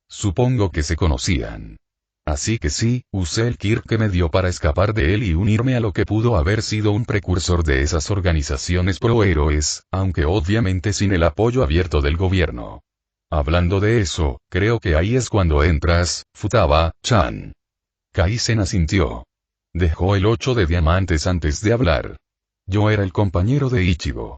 Supongo que se conocían. Así que sí, usé el Kirk que me dio para escapar de él y unirme a lo que pudo haber sido un precursor de esas organizaciones prohéroes, aunque obviamente sin el apoyo abierto del gobierno. Hablando de eso, creo que ahí es cuando entras, Futaba-chan. Kaizen asintió. Dejó el 8 de diamantes antes de hablar. Yo era el compañero de Ichigo.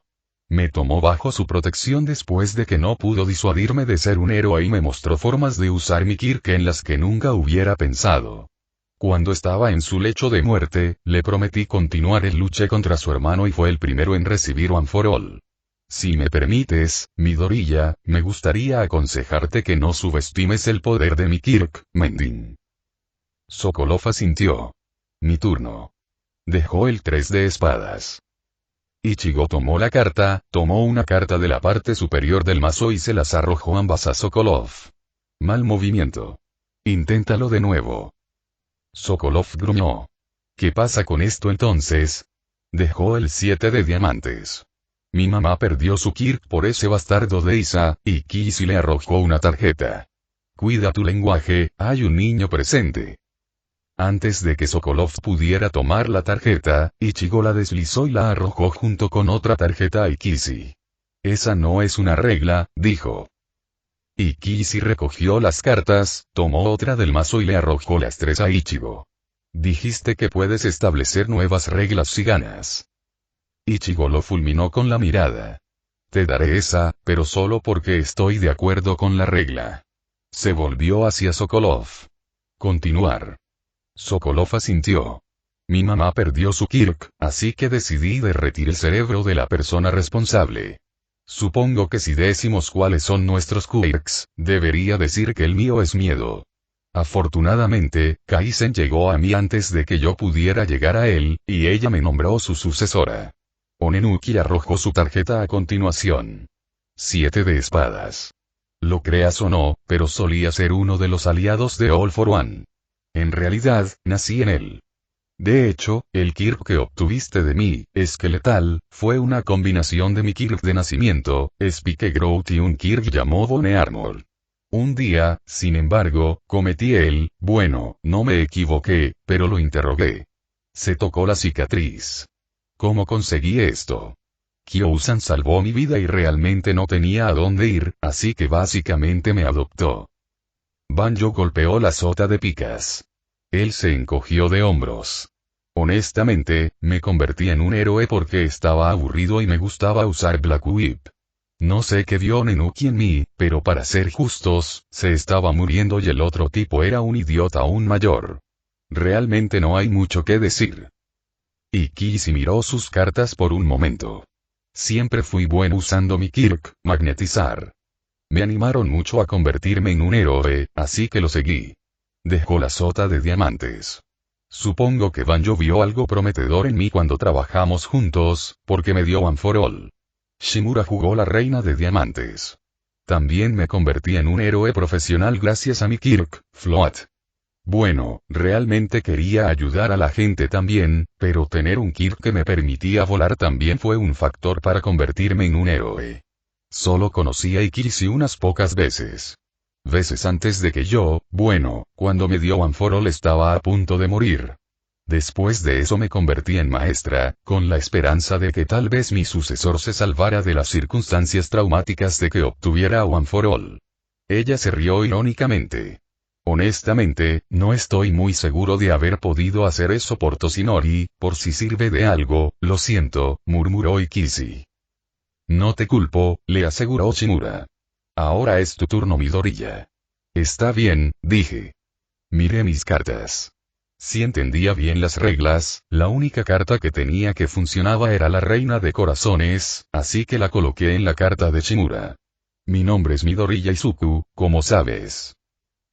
Me tomó bajo su protección después de que no pudo disuadirme de ser un héroe y me mostró formas de usar mi Kirk en las que nunca hubiera pensado. Cuando estaba en su lecho de muerte, le prometí continuar el lucha contra su hermano y fue el primero en recibir One for All. Si me permites, Midoriya, me gustaría aconsejarte que no subestimes el poder de mi Kirk, Mending. Sokolov asintió. Mi turno. Dejó el 3 de espadas. Ichigo tomó la carta, tomó una carta de la parte superior del mazo y se las arrojó ambas a Sokolov. Mal movimiento. Inténtalo de nuevo. Sokolov gruñó. ¿Qué pasa con esto entonces? Dejó el 7 de diamantes. Mi mamá perdió su Kirk por ese bastardo de Isa, y Kisi le arrojó una tarjeta. Cuida tu lenguaje, hay un niño presente. Antes de que Sokolov pudiera tomar la tarjeta, Ichigo la deslizó y la arrojó junto con otra tarjeta a Ikisi. Esa no es una regla, dijo. Ikisi recogió las cartas, tomó otra del mazo y le arrojó las 3 a Ichigo. Dijiste que puedes establecer nuevas reglas si ganas. Ichigo lo fulminó con la mirada. Te daré esa, pero solo porque estoy de acuerdo con la regla. Se volvió hacia Sokolov. Continuar. Sokolov asintió. Mi mamá perdió su Kirk, así que decidí derretir el cerebro de la persona responsable. Supongo que si decimos cuáles son nuestros quirks, debería decir que el mío es miedo. Afortunadamente, Kaizen llegó a mí antes de que yo pudiera llegar a él, y ella me nombró su sucesora. Onenuki arrojó su tarjeta a continuación. 7 de espadas. Lo creas o no, pero solía ser uno de los aliados de All for One. En realidad, nací en él. De hecho, el Kirk que obtuviste de mí, esqueletal, fue una combinación de mi Kirk de nacimiento, Spike Groot y un Kirk llamado Bone Armor. Un día, sin embargo, cometí no me equivoqué, pero lo interrogué. Se tocó la cicatriz. ¿Cómo conseguí esto? Kyo-san salvó mi vida y realmente no tenía a dónde ir, así que básicamente me adoptó. Banjo golpeó la sota de picas. Él se encogió de hombros. Honestamente, me convertí en un héroe porque estaba aburrido y me gustaba usar Black Whip. No sé qué vio Nenuki en mí, pero para ser justos, se estaba muriendo y el otro tipo era un idiota aún mayor. Realmente no hay mucho que decir. Y Kissy miró sus cartas por un momento. Siempre fui bueno usando mi Kirk, magnetizar. Me animaron mucho a convertirme en un héroe, así que lo seguí. Dejó la sota de diamantes. Supongo que Banjo vio algo prometedor en mí cuando trabajamos juntos, porque me dio One for All. Shimura jugó la reina de diamantes. También me convertí en un héroe profesional gracias a mi Kirk, Float. Bueno, realmente quería ayudar a la gente también, pero tener un Kirk que me permitía volar también fue un factor para convertirme en un héroe. Solo conocí a Ikirisi unas pocas veces. Veces antes de que cuando me dio One for All estaba a punto de morir. Después de eso me convertí en maestra, con la esperanza de que tal vez mi sucesor se salvara de las circunstancias traumáticas de que obtuviera One for All. Ella se rió irónicamente. Honestamente, no estoy muy seguro de haber podido hacer eso por Toshinori, por si sirve de algo, lo siento, murmuró Ikirisi. No te culpo, le aseguró Shimura. Ahora es tu turno, Midoriya. Está bien, dije. Miré mis cartas. Si entendía bien las reglas, la única carta que tenía que funcionaba era la reina de corazones, así que la coloqué en la carta de Shimura. Mi nombre es Midoriya Izuku, como sabes.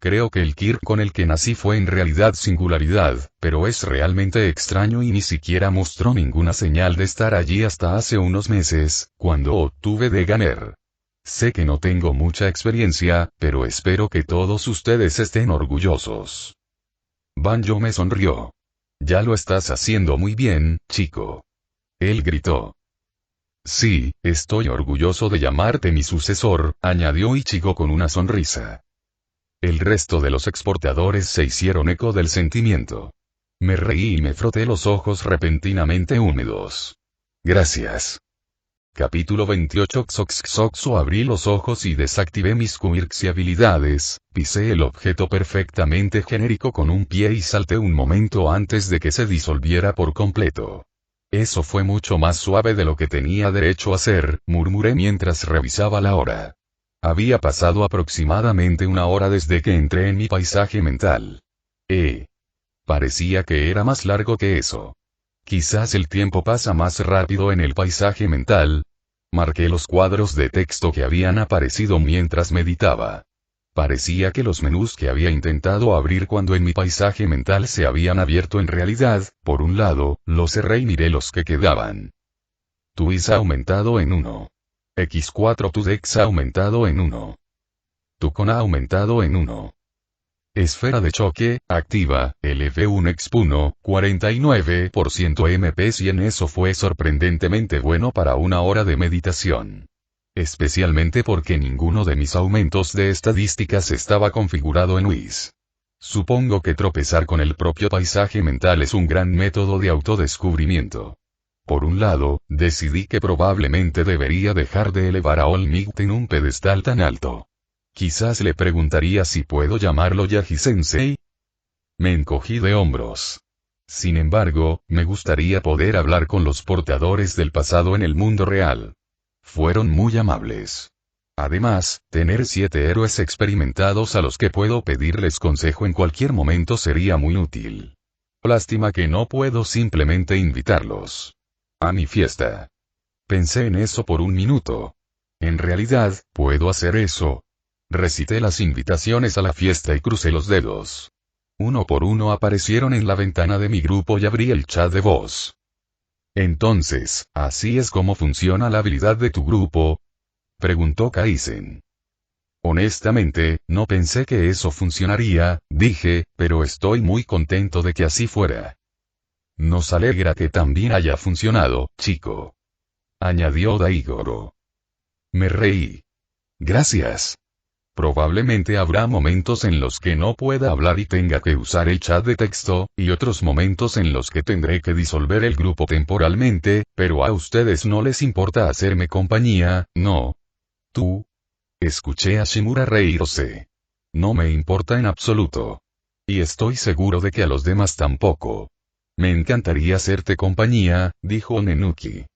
Creo que el Kirk con el que nací fue en realidad singularidad, pero es realmente extraño y ni siquiera mostró ninguna señal de estar allí hasta hace unos meses, cuando obtuve de Ganer. Sé que no tengo mucha experiencia, pero espero que todos ustedes estén orgullosos. Banjo me sonrió. Ya lo estás haciendo muy bien, chico. Él gritó. Sí, estoy orgulloso de llamarte mi sucesor, añadió Ichigo con una sonrisa. El resto de los exportadores se hicieron eco del sentimiento. Me reí y me froté los ojos repentinamente húmedos. Gracias. Capítulo 28. Xoxoxo. Abrí los ojos y desactivé mis quirks y habilidades, pisé el objeto perfectamente genérico con un pie y salté un momento antes de que se disolviera por completo. Eso fue mucho más suave de lo que tenía derecho a hacer, murmuré mientras revisaba la hora. Había pasado aproximadamente una hora desde que entré en mi paisaje mental. Parecía que era más largo que eso. Quizás el tiempo pasa más rápido en el paisaje mental. Marqué los cuadros de texto que habían aparecido mientras meditaba. Parecía que los menús que había intentado abrir cuando en mi paisaje mental se habían abierto en realidad, por un lado, los cerré y miré los que quedaban. Tu IS ha aumentado en 1. X4 tu Dex ha aumentado en 1. Tu Con ha aumentado en 1. Esfera de choque, activa, LV1 Expuno, 49% MP100. Eso fue sorprendentemente bueno para una hora de meditación. Especialmente porque ninguno de mis aumentos de estadísticas estaba configurado en WIS. Supongo que tropezar con el propio paisaje mental es un gran método de autodescubrimiento. Por un lado, decidí que probablemente debería dejar de elevar a All Might en un pedestal tan alto. Quizás le preguntaría si puedo llamarlo Yagi-sensei. Me encogí de hombros. Sin embargo, me gustaría poder hablar con los portadores del pasado en el mundo real. Fueron muy amables. Además, tener 7 héroes experimentados a los que puedo pedirles consejo en cualquier momento sería muy útil. Lástima que no puedo simplemente invitarlos a mi fiesta. Pensé en eso por un minuto. En realidad, puedo hacer eso. Recité las invitaciones a la fiesta y crucé los dedos. Uno por uno aparecieron en la ventana de mi grupo y abrí el chat de voz. Entonces, ¿así es como funciona la habilidad de tu grupo?, preguntó Kaizen. Honestamente, no pensé que eso funcionaría, dije, pero estoy muy contento de que así fuera. Nos alegra que también haya funcionado, chico, añadió Daigoro. Me reí. Gracias. Probablemente habrá momentos en los que no pueda hablar y tenga que usar el chat de texto, y otros momentos en los que tendré que disolver el grupo temporalmente, pero a ustedes no les importa hacerme compañía, ¿no? ¿Tú? Escuché a Shimura reírse. No me importa en absoluto. Y estoy seguro de que a los demás tampoco. Me encantaría hacerte compañía, dijo Nenuki.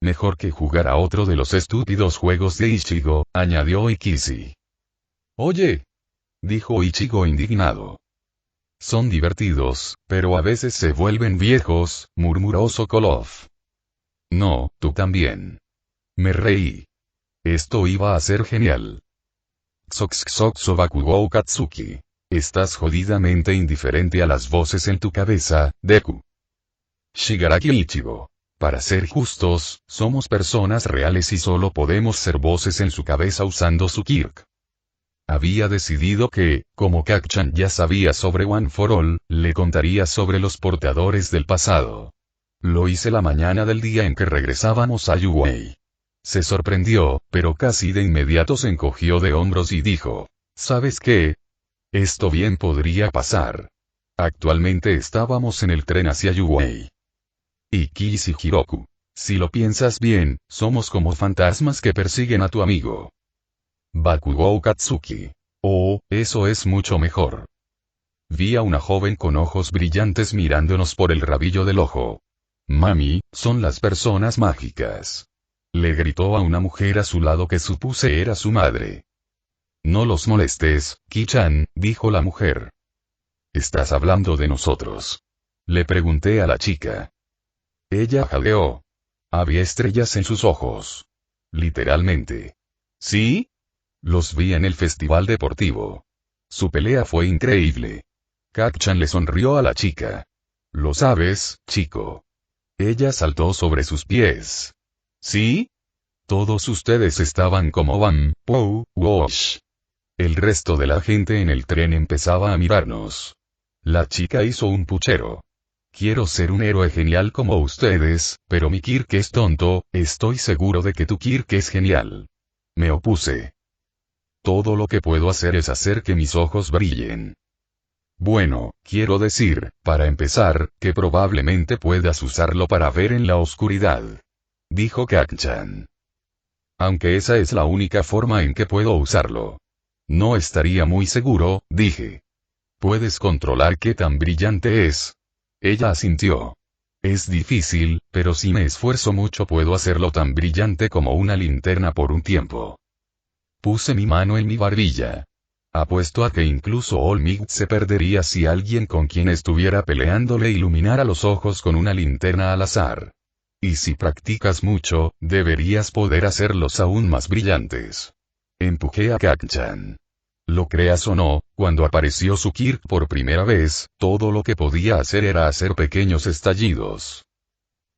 Mejor que jugar a otro de los estúpidos juegos de Ichigo, añadió Ikishi. Oye, dijo Ichigo indignado. Son divertidos, pero a veces se vuelven viejos, murmuró Sokolov. No, tú también. Me reí. Esto iba a ser genial. Xoxxoxo Bakugou Katsuki. Estás jodidamente indiferente a las voces en tu cabeza, Deku. Shigaraki Ichigo. Para ser justos, somos personas reales y solo podemos ser voces en su cabeza usando su Kirk. Había decidido que, como Kacchan ya sabía sobre One for All, le contaría sobre los portadores del pasado. Lo hice la mañana del día en que regresábamos a Yuwei. Se sorprendió, pero casi de inmediato se encogió de hombros y dijo, ¿sabes qué? Esto bien podría pasar. Actualmente estábamos en el tren hacia Yuwei. Y Kishi Hiroku. Si lo piensas bien, somos como fantasmas que persiguen a tu amigo. Bakugou Katsuki. Oh, eso es mucho mejor. Vi a una joven con ojos brillantes mirándonos por el rabillo del ojo. Mami, son las personas mágicas. Le gritó a una mujer a su lado que supuse era su madre. No los molestes, Ki-chan, dijo la mujer. ¿Estás hablando de nosotros? Le pregunté a la chica. Ella jadeó. Había estrellas en sus ojos. Literalmente. ¿Sí? Los vi en el festival deportivo. Su pelea fue increíble. Kacchan le sonrió a la chica. ¿Lo sabes, chico? Ella saltó sobre sus pies. ¿Sí? Todos ustedes estaban como Bam, Pou, Wosh. El resto de la gente en el tren empezaba a mirarnos. La chica hizo un puchero. Quiero ser un héroe genial como ustedes, pero mi Kirk es tonto, estoy seguro de que tu Kirk es genial. Me opuse. Todo lo que puedo hacer es hacer que mis ojos brillen. Bueno, quiero decir, para empezar, que probablemente puedas usarlo para ver en la oscuridad. Dijo Kacchan. Aunque esa es la única forma en que puedo usarlo. No estaría muy seguro, dije. ¿Puedes controlar qué tan brillante es? Ella asintió. Es difícil, pero si me esfuerzo mucho puedo hacerlo tan brillante como una linterna por un tiempo. Puse mi mano en mi barbilla. Apuesto a que incluso All Might se perdería si alguien con quien estuviera peleando le iluminara los ojos con una linterna al azar. Y si practicas mucho, deberías poder hacerlos aún más brillantes. Empujé a Kacchan. Lo creas o no, cuando apareció su Kirk por primera vez, todo lo que podía hacer era hacer pequeños estallidos.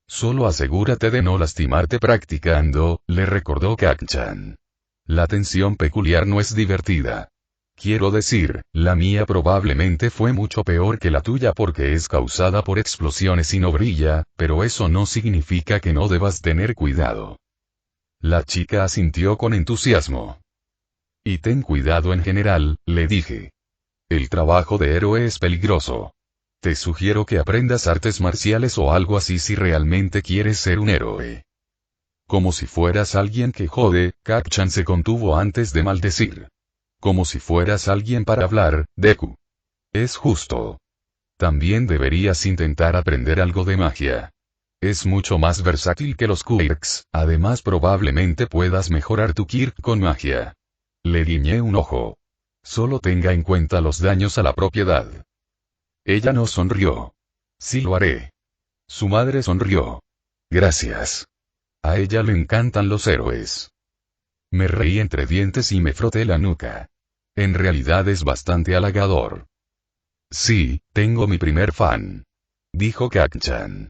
Solo asegúrate de no lastimarte practicando, le recordó Kacchan. La tensión peculiar no es divertida. Quiero decir, la mía probablemente fue mucho peor que la tuya porque es causada por explosiones y no brilla, pero eso no significa que no debas tener cuidado. La chica asintió con entusiasmo. Y ten cuidado en general, le dije. El trabajo de héroe es peligroso. Te sugiero que aprendas artes marciales o algo así si realmente quieres ser un héroe. Como si fueras alguien que jode, Kacchan se contuvo antes de maldecir. Como si fueras alguien para hablar, Deku. Es justo. También deberías intentar aprender algo de magia. Es mucho más versátil que los quirks, además probablemente puedas mejorar tu Kirk con magia. Le guiñé un ojo. Solo tenga en cuenta los daños a la propiedad. Ella no sonrió. Sí lo haré. Su madre sonrió. Gracias. A ella le encantan los héroes. Me reí entre dientes y me froté la nuca. En realidad es bastante halagador. Sí, tengo mi primer fan. Dijo Kacchan.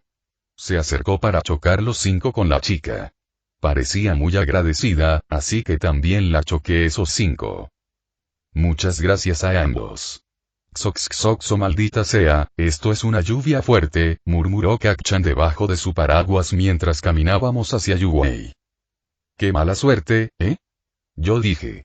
Se acercó para chocar los 5 con la chica. Parecía muy agradecida, así que también la choqué esos 5. Muchas gracias a ambos. Xoxxoxo maldita sea, esto es una lluvia fuerte, murmuró Kacchan debajo de su paraguas mientras caminábamos hacia Yuwei. Qué mala suerte, ¿eh? Yo dije.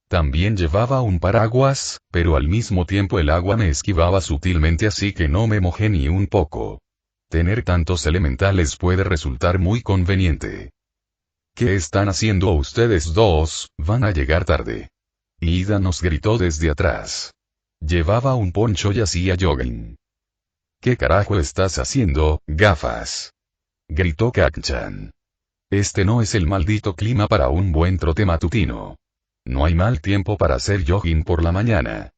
También llevaba un paraguas, pero al mismo tiempo el agua me esquivaba sutilmente así que no me mojé ni un poco. Tener tantos elementales puede resultar muy conveniente. ¿Qué están haciendo ustedes dos? Van a llegar tarde. Ida nos gritó desde atrás. Llevaba un poncho y hacía jogging. ¿Qué carajo estás haciendo, gafas? Gritó Kacchan. Este no es el maldito clima para un buen trote matutino. No hay mal tiempo para hacer jogging por la mañana.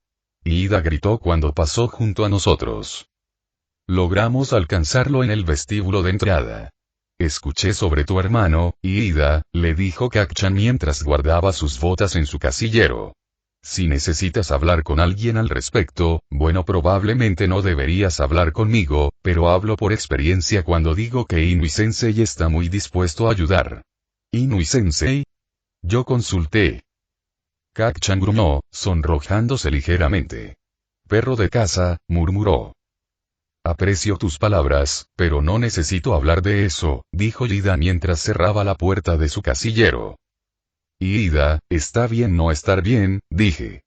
Ida gritó cuando pasó junto a nosotros. Logramos alcanzarlo en el vestíbulo de entrada. Escuché sobre tu hermano, Ida, le dijo Kacchan mientras guardaba sus botas en su casillero. Si necesitas hablar con alguien al respecto, bueno, probablemente no deberías hablar conmigo, pero hablo por experiencia cuando digo que Inui-sensei está muy dispuesto a ayudar. ¿Inui-sensei? Yo consulté. Kacchan gruñó, sonrojándose ligeramente. Perro de casa, murmuró. Aprecio tus palabras, pero no necesito hablar de eso, dijo Ida mientras cerraba la puerta de su casillero. Ida, está bien no estar bien, dije.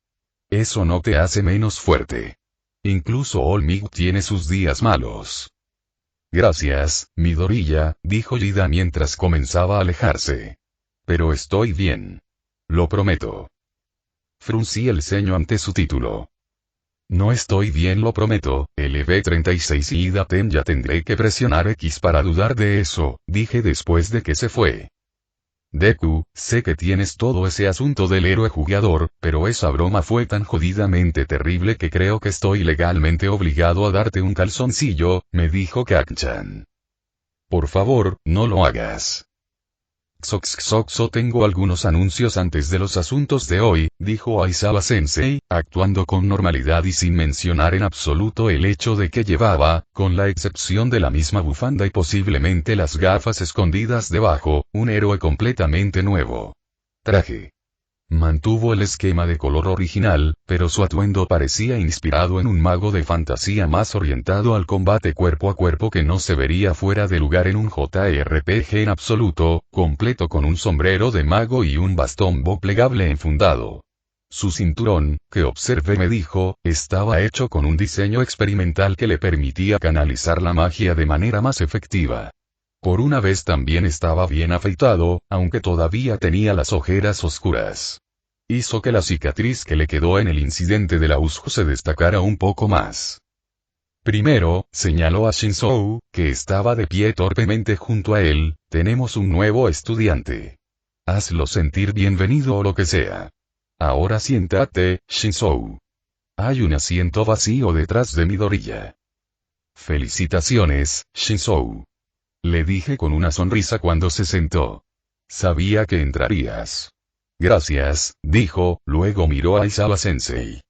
Eso no te hace menos fuerte. Incluso Olmig tiene sus días malos. Gracias, Midoriya, dijo Ida mientras comenzaba a alejarse. Pero estoy bien. Lo prometo. Fruncí el ceño ante su título. No estoy bien, lo prometo, LV36 y Ida ya tendré que presionar X para dudar de eso, dije después de que se fue. Deku, sé que tienes todo ese asunto del héroe jugador, pero esa broma fue tan jodidamente terrible que creo que estoy legalmente obligado a darte un calzoncillo, me dijo Kacchan. Por favor, no lo hagas. Xoxoxo, tengo algunos anuncios antes de los asuntos de hoy, dijo Aizawa Sensei, actuando con normalidad y sin mencionar en absoluto el hecho de que llevaba, con la excepción de la misma bufanda y posiblemente las gafas escondidas debajo, un héroe completamente nuevo. Traje. Mantuvo el esquema de color original, pero su atuendo parecía inspirado en un mago de fantasía más orientado al combate cuerpo a cuerpo que no se vería fuera de lugar en un JRPG en absoluto, completo con un sombrero de mago y un bastón bo plegable enfundado. Su cinturón, que observé me dijo, estaba hecho con un diseño experimental que le permitía canalizar la magia de manera más efectiva. Por una vez también estaba bien afeitado, aunque todavía tenía las ojeras oscuras. Hizo que la cicatriz que le quedó en el incidente de la USJ se destacara un poco más. Primero, señaló a Shinzou, que estaba de pie torpemente junto a él, tenemos un nuevo estudiante. Hazlo sentir bienvenido o lo que sea. Ahora siéntate, Shinzou. Hay un asiento vacío detrás de Midoriya. Felicitaciones, Shinzou. Le dije con una sonrisa cuando se sentó. Sabía que entrarías. Gracias, dijo, luego miró a Aizawa Sensei.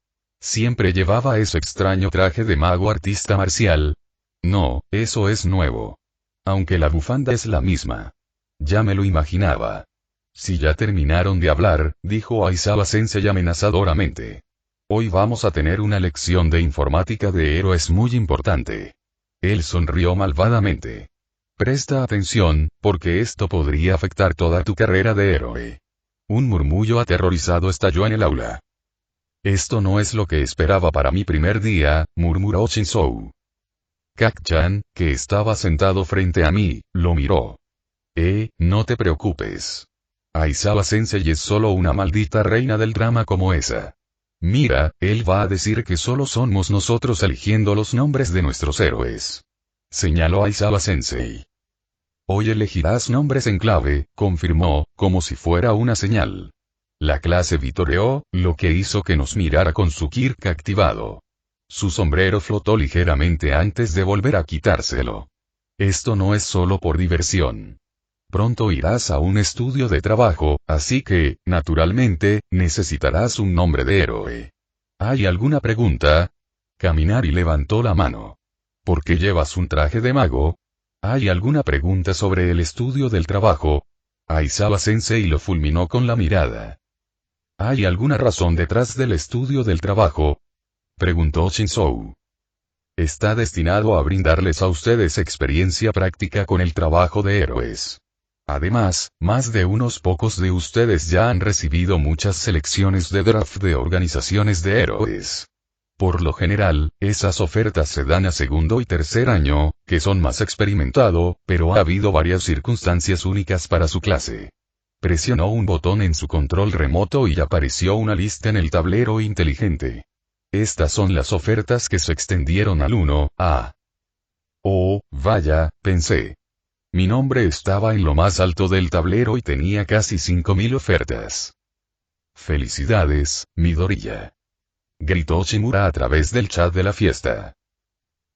Siempre llevaba ese extraño traje de mago artista marcial. No, eso es nuevo. Aunque la bufanda es la misma. Ya me lo imaginaba. Si ya terminaron de hablar, dijo Aizawa Sensei amenazadoramente. Hoy vamos a tener una lección de informática de héroes muy importante. Él sonrió malvadamente. Presta atención, porque esto podría afectar toda tu carrera de héroe. Un murmullo aterrorizado estalló en el aula. Esto no es lo que esperaba para mi primer día, murmuró Shinzou. Kacchan, que estaba sentado frente a mí, lo miró. No te preocupes. Aizawa Sensei es solo una maldita reina del drama como esa. Mira, él va a decir que solo somos nosotros eligiendo los nombres de nuestros héroes. Señaló Aizawa Sensei. Hoy elegirás nombres en clave, confirmó, como si fuera una señal. La clase vitoreó, lo que hizo que nos mirara con su kirk activado. Su sombrero flotó ligeramente antes de volver a quitárselo. Esto no es solo por diversión. Pronto irás a un estudio de trabajo, así que, naturalmente, necesitarás un nombre de héroe. ¿Hay alguna pregunta? Kaminari levantó la mano. ¿Por qué llevas un traje de mago? ¿Hay alguna pregunta sobre el estudio del trabajo? Aizawa Sensei lo fulminó con la mirada. ¿Hay alguna razón detrás del estudio del trabajo? Preguntó Shinzou. Está destinado a brindarles a ustedes experiencia práctica con el trabajo de héroes. Además, más de unos pocos de ustedes ya han recibido muchas selecciones de draft de organizaciones de héroes. Por lo general, esas ofertas se dan a segundo y tercer año, que son más experimentado, pero ha habido varias circunstancias únicas para su clase. Presionó un botón en su control remoto y apareció una lista en el tablero inteligente. Estas son las ofertas que se extendieron al 1A. Oh, vaya, pensé. Mi nombre estaba en lo más alto del tablero y tenía casi 5000 ofertas. Felicidades, Midoriya. Gritó Shimura a través del chat de la fiesta.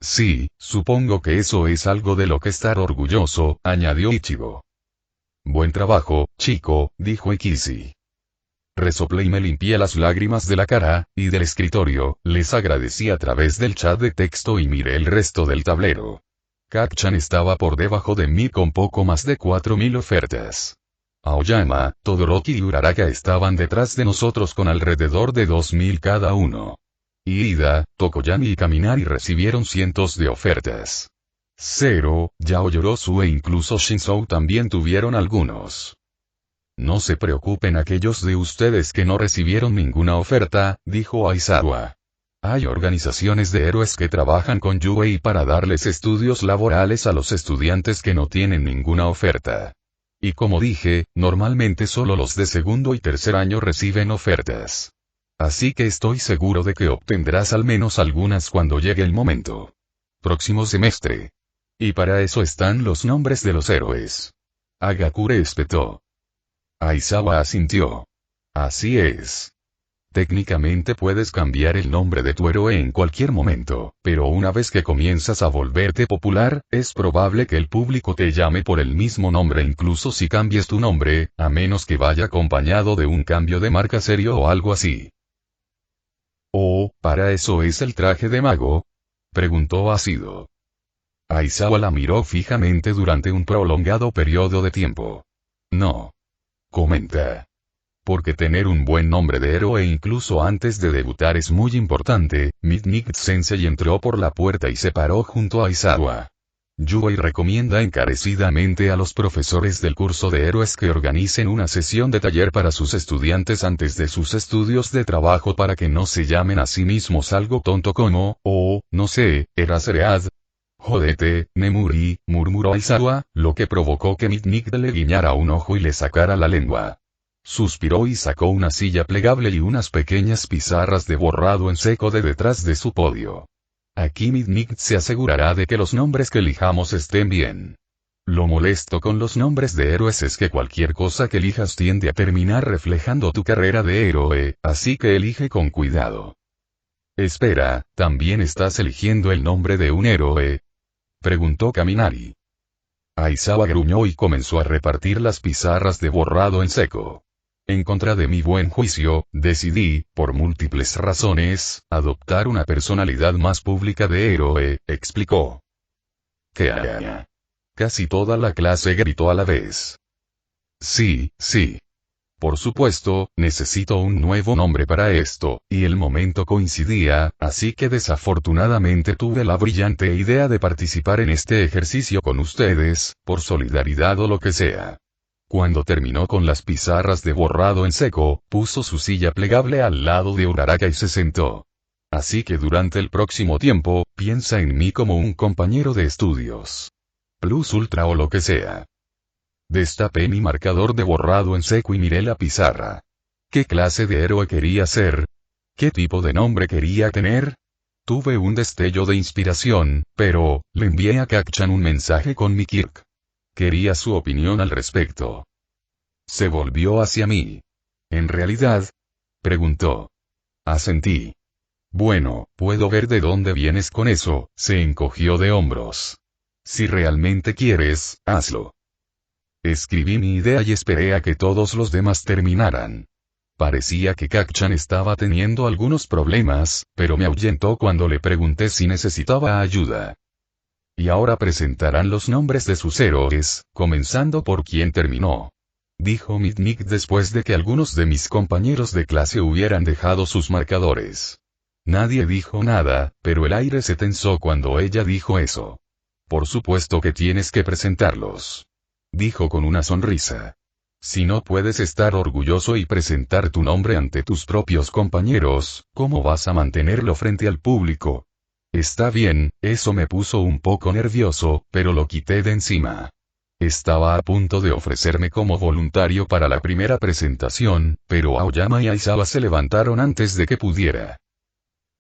Sí, supongo que eso es algo de lo que estar orgulloso, añadió Ichigo. Buen trabajo, chico, dijo Ikisi. Resoplé y me limpié las lágrimas de la cara, y del escritorio, les agradecí a través del chat de texto y miré el resto del tablero. Kacchan estaba por debajo de mí con poco más de 4000 ofertas. Aoyama, Todoroki y Uraraka estaban detrás de nosotros con alrededor de 2000 cada uno. Iida, Tokoyami y Kaminari recibieron cientos de ofertas. Zero, Yaoyorozu e incluso Shinzou también tuvieron algunos. No se preocupen aquellos de ustedes que no recibieron ninguna oferta, dijo Aizawa. Hay organizaciones de héroes que trabajan con Yuei para darles estudios laborales a los estudiantes que no tienen ninguna oferta. Y como dije, normalmente solo los de segundo y tercer año reciben ofertas. Así que estoy seguro de que obtendrás al menos algunas cuando llegue el momento. Próximo semestre. Y para eso están los nombres de los héroes. Agakure espetó. Aizawa asintió. Así es. Técnicamente puedes cambiar el nombre de tu héroe en cualquier momento, pero una vez que comienzas a volverte popular, es probable que el público te llame por el mismo nombre incluso si cambies tu nombre, a menos que vaya acompañado de un cambio de marca serio o algo así. ¿Oh, para eso es el traje de mago? Preguntó ácido. Aizawa la miró fijamente durante un prolongado periodo de tiempo. No. Comenta. Porque tener un buen nombre de héroe incluso antes de debutar es muy importante. Midnight Sensei entró por la puerta y se paró junto a Aizawa. Yuei recomienda encarecidamente a los profesores del curso de héroes que organicen una sesión de taller para sus estudiantes antes de sus estudios de trabajo para que no se llamen a sí mismos algo tonto como, no sé, Eraseread. Jódete, Nemuri, murmuró Aizawa, lo que provocó que Midnight le guiñara un ojo y le sacara la lengua. Suspiró y sacó una silla plegable y unas pequeñas pizarras de borrado en seco de detrás de su podio. Aquí Midnight se asegurará de que los nombres que elijamos estén bien. Lo molesto con los nombres de héroes es que cualquier cosa que elijas tiende a terminar reflejando tu carrera de héroe, así que elige con cuidado. Espera, ¿también estás eligiendo el nombre de un héroe? Preguntó Kaminari. Aizawa gruñó y comenzó a repartir las pizarras de borrado en seco. En contra de mi buen juicio, decidí, por múltiples razones, adoptar una personalidad más pública de héroe, explicó. ¿Qué? Casi toda la clase gritó a la vez. Sí. Por supuesto, necesito un nuevo nombre para esto, y el momento coincidía, así que desafortunadamente tuve la brillante idea de participar en este ejercicio con ustedes, por solidaridad o lo que sea. Cuando terminó con las pizarras de borrado en seco, puso su silla plegable al lado de Uraraka y se sentó. Así que durante el próximo tiempo, piensa en mí como un compañero de estudios. Plus ultra o lo que sea. Destapé mi marcador de borrado en seco y miré la pizarra. ¿Qué clase de héroe quería ser? ¿Qué tipo de nombre quería tener? Tuve un destello de inspiración, pero, le envié a Kacchan un mensaje con mi Kirk. Quería su opinión al respecto. Se volvió hacia mí. ¿En realidad? Preguntó. Asentí. Bueno, puedo ver de dónde vienes con eso, se encogió de hombros. Si realmente quieres, hazlo. Escribí mi idea y esperé a que todos los demás terminaran. Parecía que Kacchan estaba teniendo algunos problemas, pero me ahuyentó cuando le pregunté si necesitaba ayuda. Y ahora presentarán los nombres de sus héroes, comenzando por quien terminó. Dijo Midnight después de que algunos de mis compañeros de clase hubieran dejado sus marcadores. Nadie dijo nada, pero el aire se tensó cuando ella dijo eso. Por supuesto que tienes que presentarlos. dijo con una sonrisa. Si no puedes estar orgulloso y presentar tu nombre ante tus propios compañeros, ¿cómo vas a mantenerlo frente al público? Está bien, eso me puso un poco nervioso, pero lo quité de encima. Estaba a punto de ofrecerme como voluntario para la primera presentación, pero Aoyama y Aizawa se levantaron antes de que pudiera.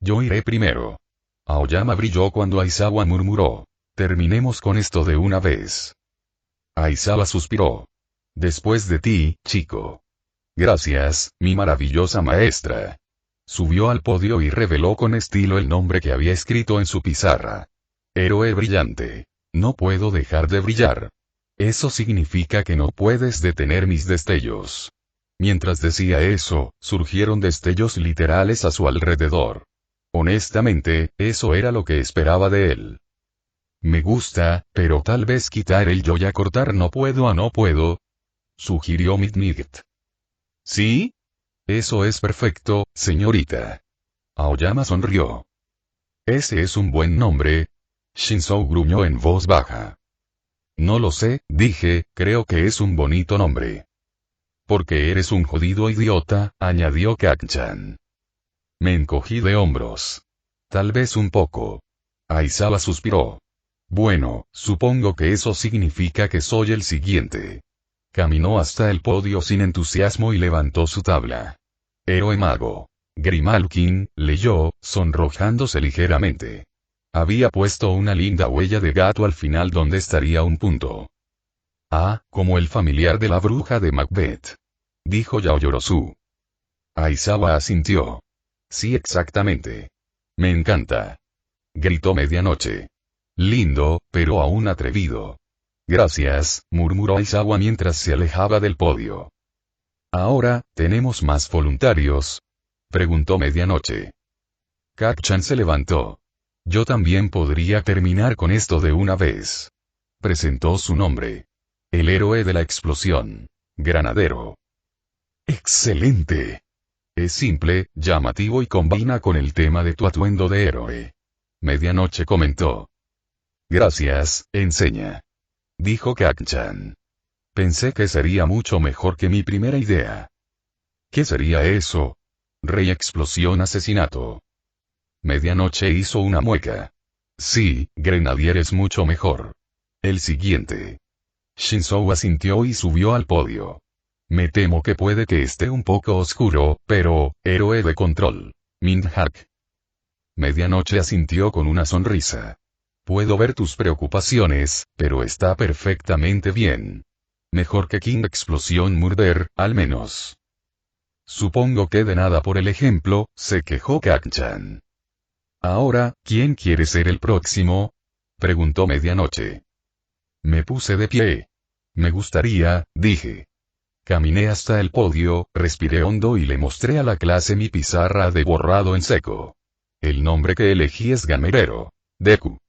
Yo iré primero. Aoyama brilló cuando Aizawa murmuró. Terminemos con esto de una vez. Aizawa suspiró. Después de ti, chico. Gracias, mi maravillosa maestra. Subió al podio y reveló con estilo el nombre que había escrito en su pizarra. Héroe brillante. No puedo dejar de brillar. Eso significa que no puedes detener mis destellos. Mientras decía eso, surgieron destellos literales a su alrededor. Honestamente, eso era lo que esperaba de él. Me gusta, pero tal vez quitar el yo y acortar no puedo, sugirió Midnight. ¿Sí? Eso es perfecto, señorita. Aoyama sonrió. Ese es un buen nombre. Shinzo gruñó en voz baja. No lo sé, dije, creo que es un bonito nombre. Porque eres un jodido idiota, añadió Kacchan. Me encogí de hombros. Tal vez un poco. Aizawa suspiró. Bueno, supongo que eso significa que soy el siguiente. Caminó hasta el podio sin entusiasmo y levantó su tabla. Héroe mago. Grimalkin, leyó, sonrojándose ligeramente. Había puesto una linda huella de gato al final donde estaría un punto. Ah, como el familiar de la bruja de Macbeth. Dijo Yaoyorozu. Aizawa asintió. Sí, exactamente. Me encanta. Gritó Medianoche. Lindo, pero aún atrevido. Gracias, murmuró Aizawa mientras se alejaba del podio. Ahora, ¿tenemos más voluntarios? Preguntó Medianoche. Kacchan se levantó. Yo también podría terminar con esto de una vez. Presentó su nombre. El héroe de la explosión. Granadero. ¡Excelente! Es simple, llamativo y combina con el tema de tu atuendo de héroe. Medianoche comentó. Gracias, enseña. Dijo Kacchan. Pensé que sería mucho mejor que mi primera idea. ¿Qué sería eso? Rey explosión asesinato. Medianoche hizo una mueca. Sí, Grenadier es mucho mejor. El siguiente. Shinzo asintió y subió al podio. Me temo que puede que esté un poco oscuro, pero, héroe de control. Mindhak. Medianoche asintió con una sonrisa. Puedo ver tus preocupaciones, pero está perfectamente bien. Mejor que King Explosión Murder, al menos. Supongo que de nada por el ejemplo, se quejó Kacchan. Ahora, ¿quién quiere ser el próximo? Preguntó Medianoche. Me puse de pie. Me gustaría, dije. Caminé hasta el podio, respiré hondo y le mostré a la clase mi pizarra de borrado en seco. El nombre que elegí es Gamerero. Deku.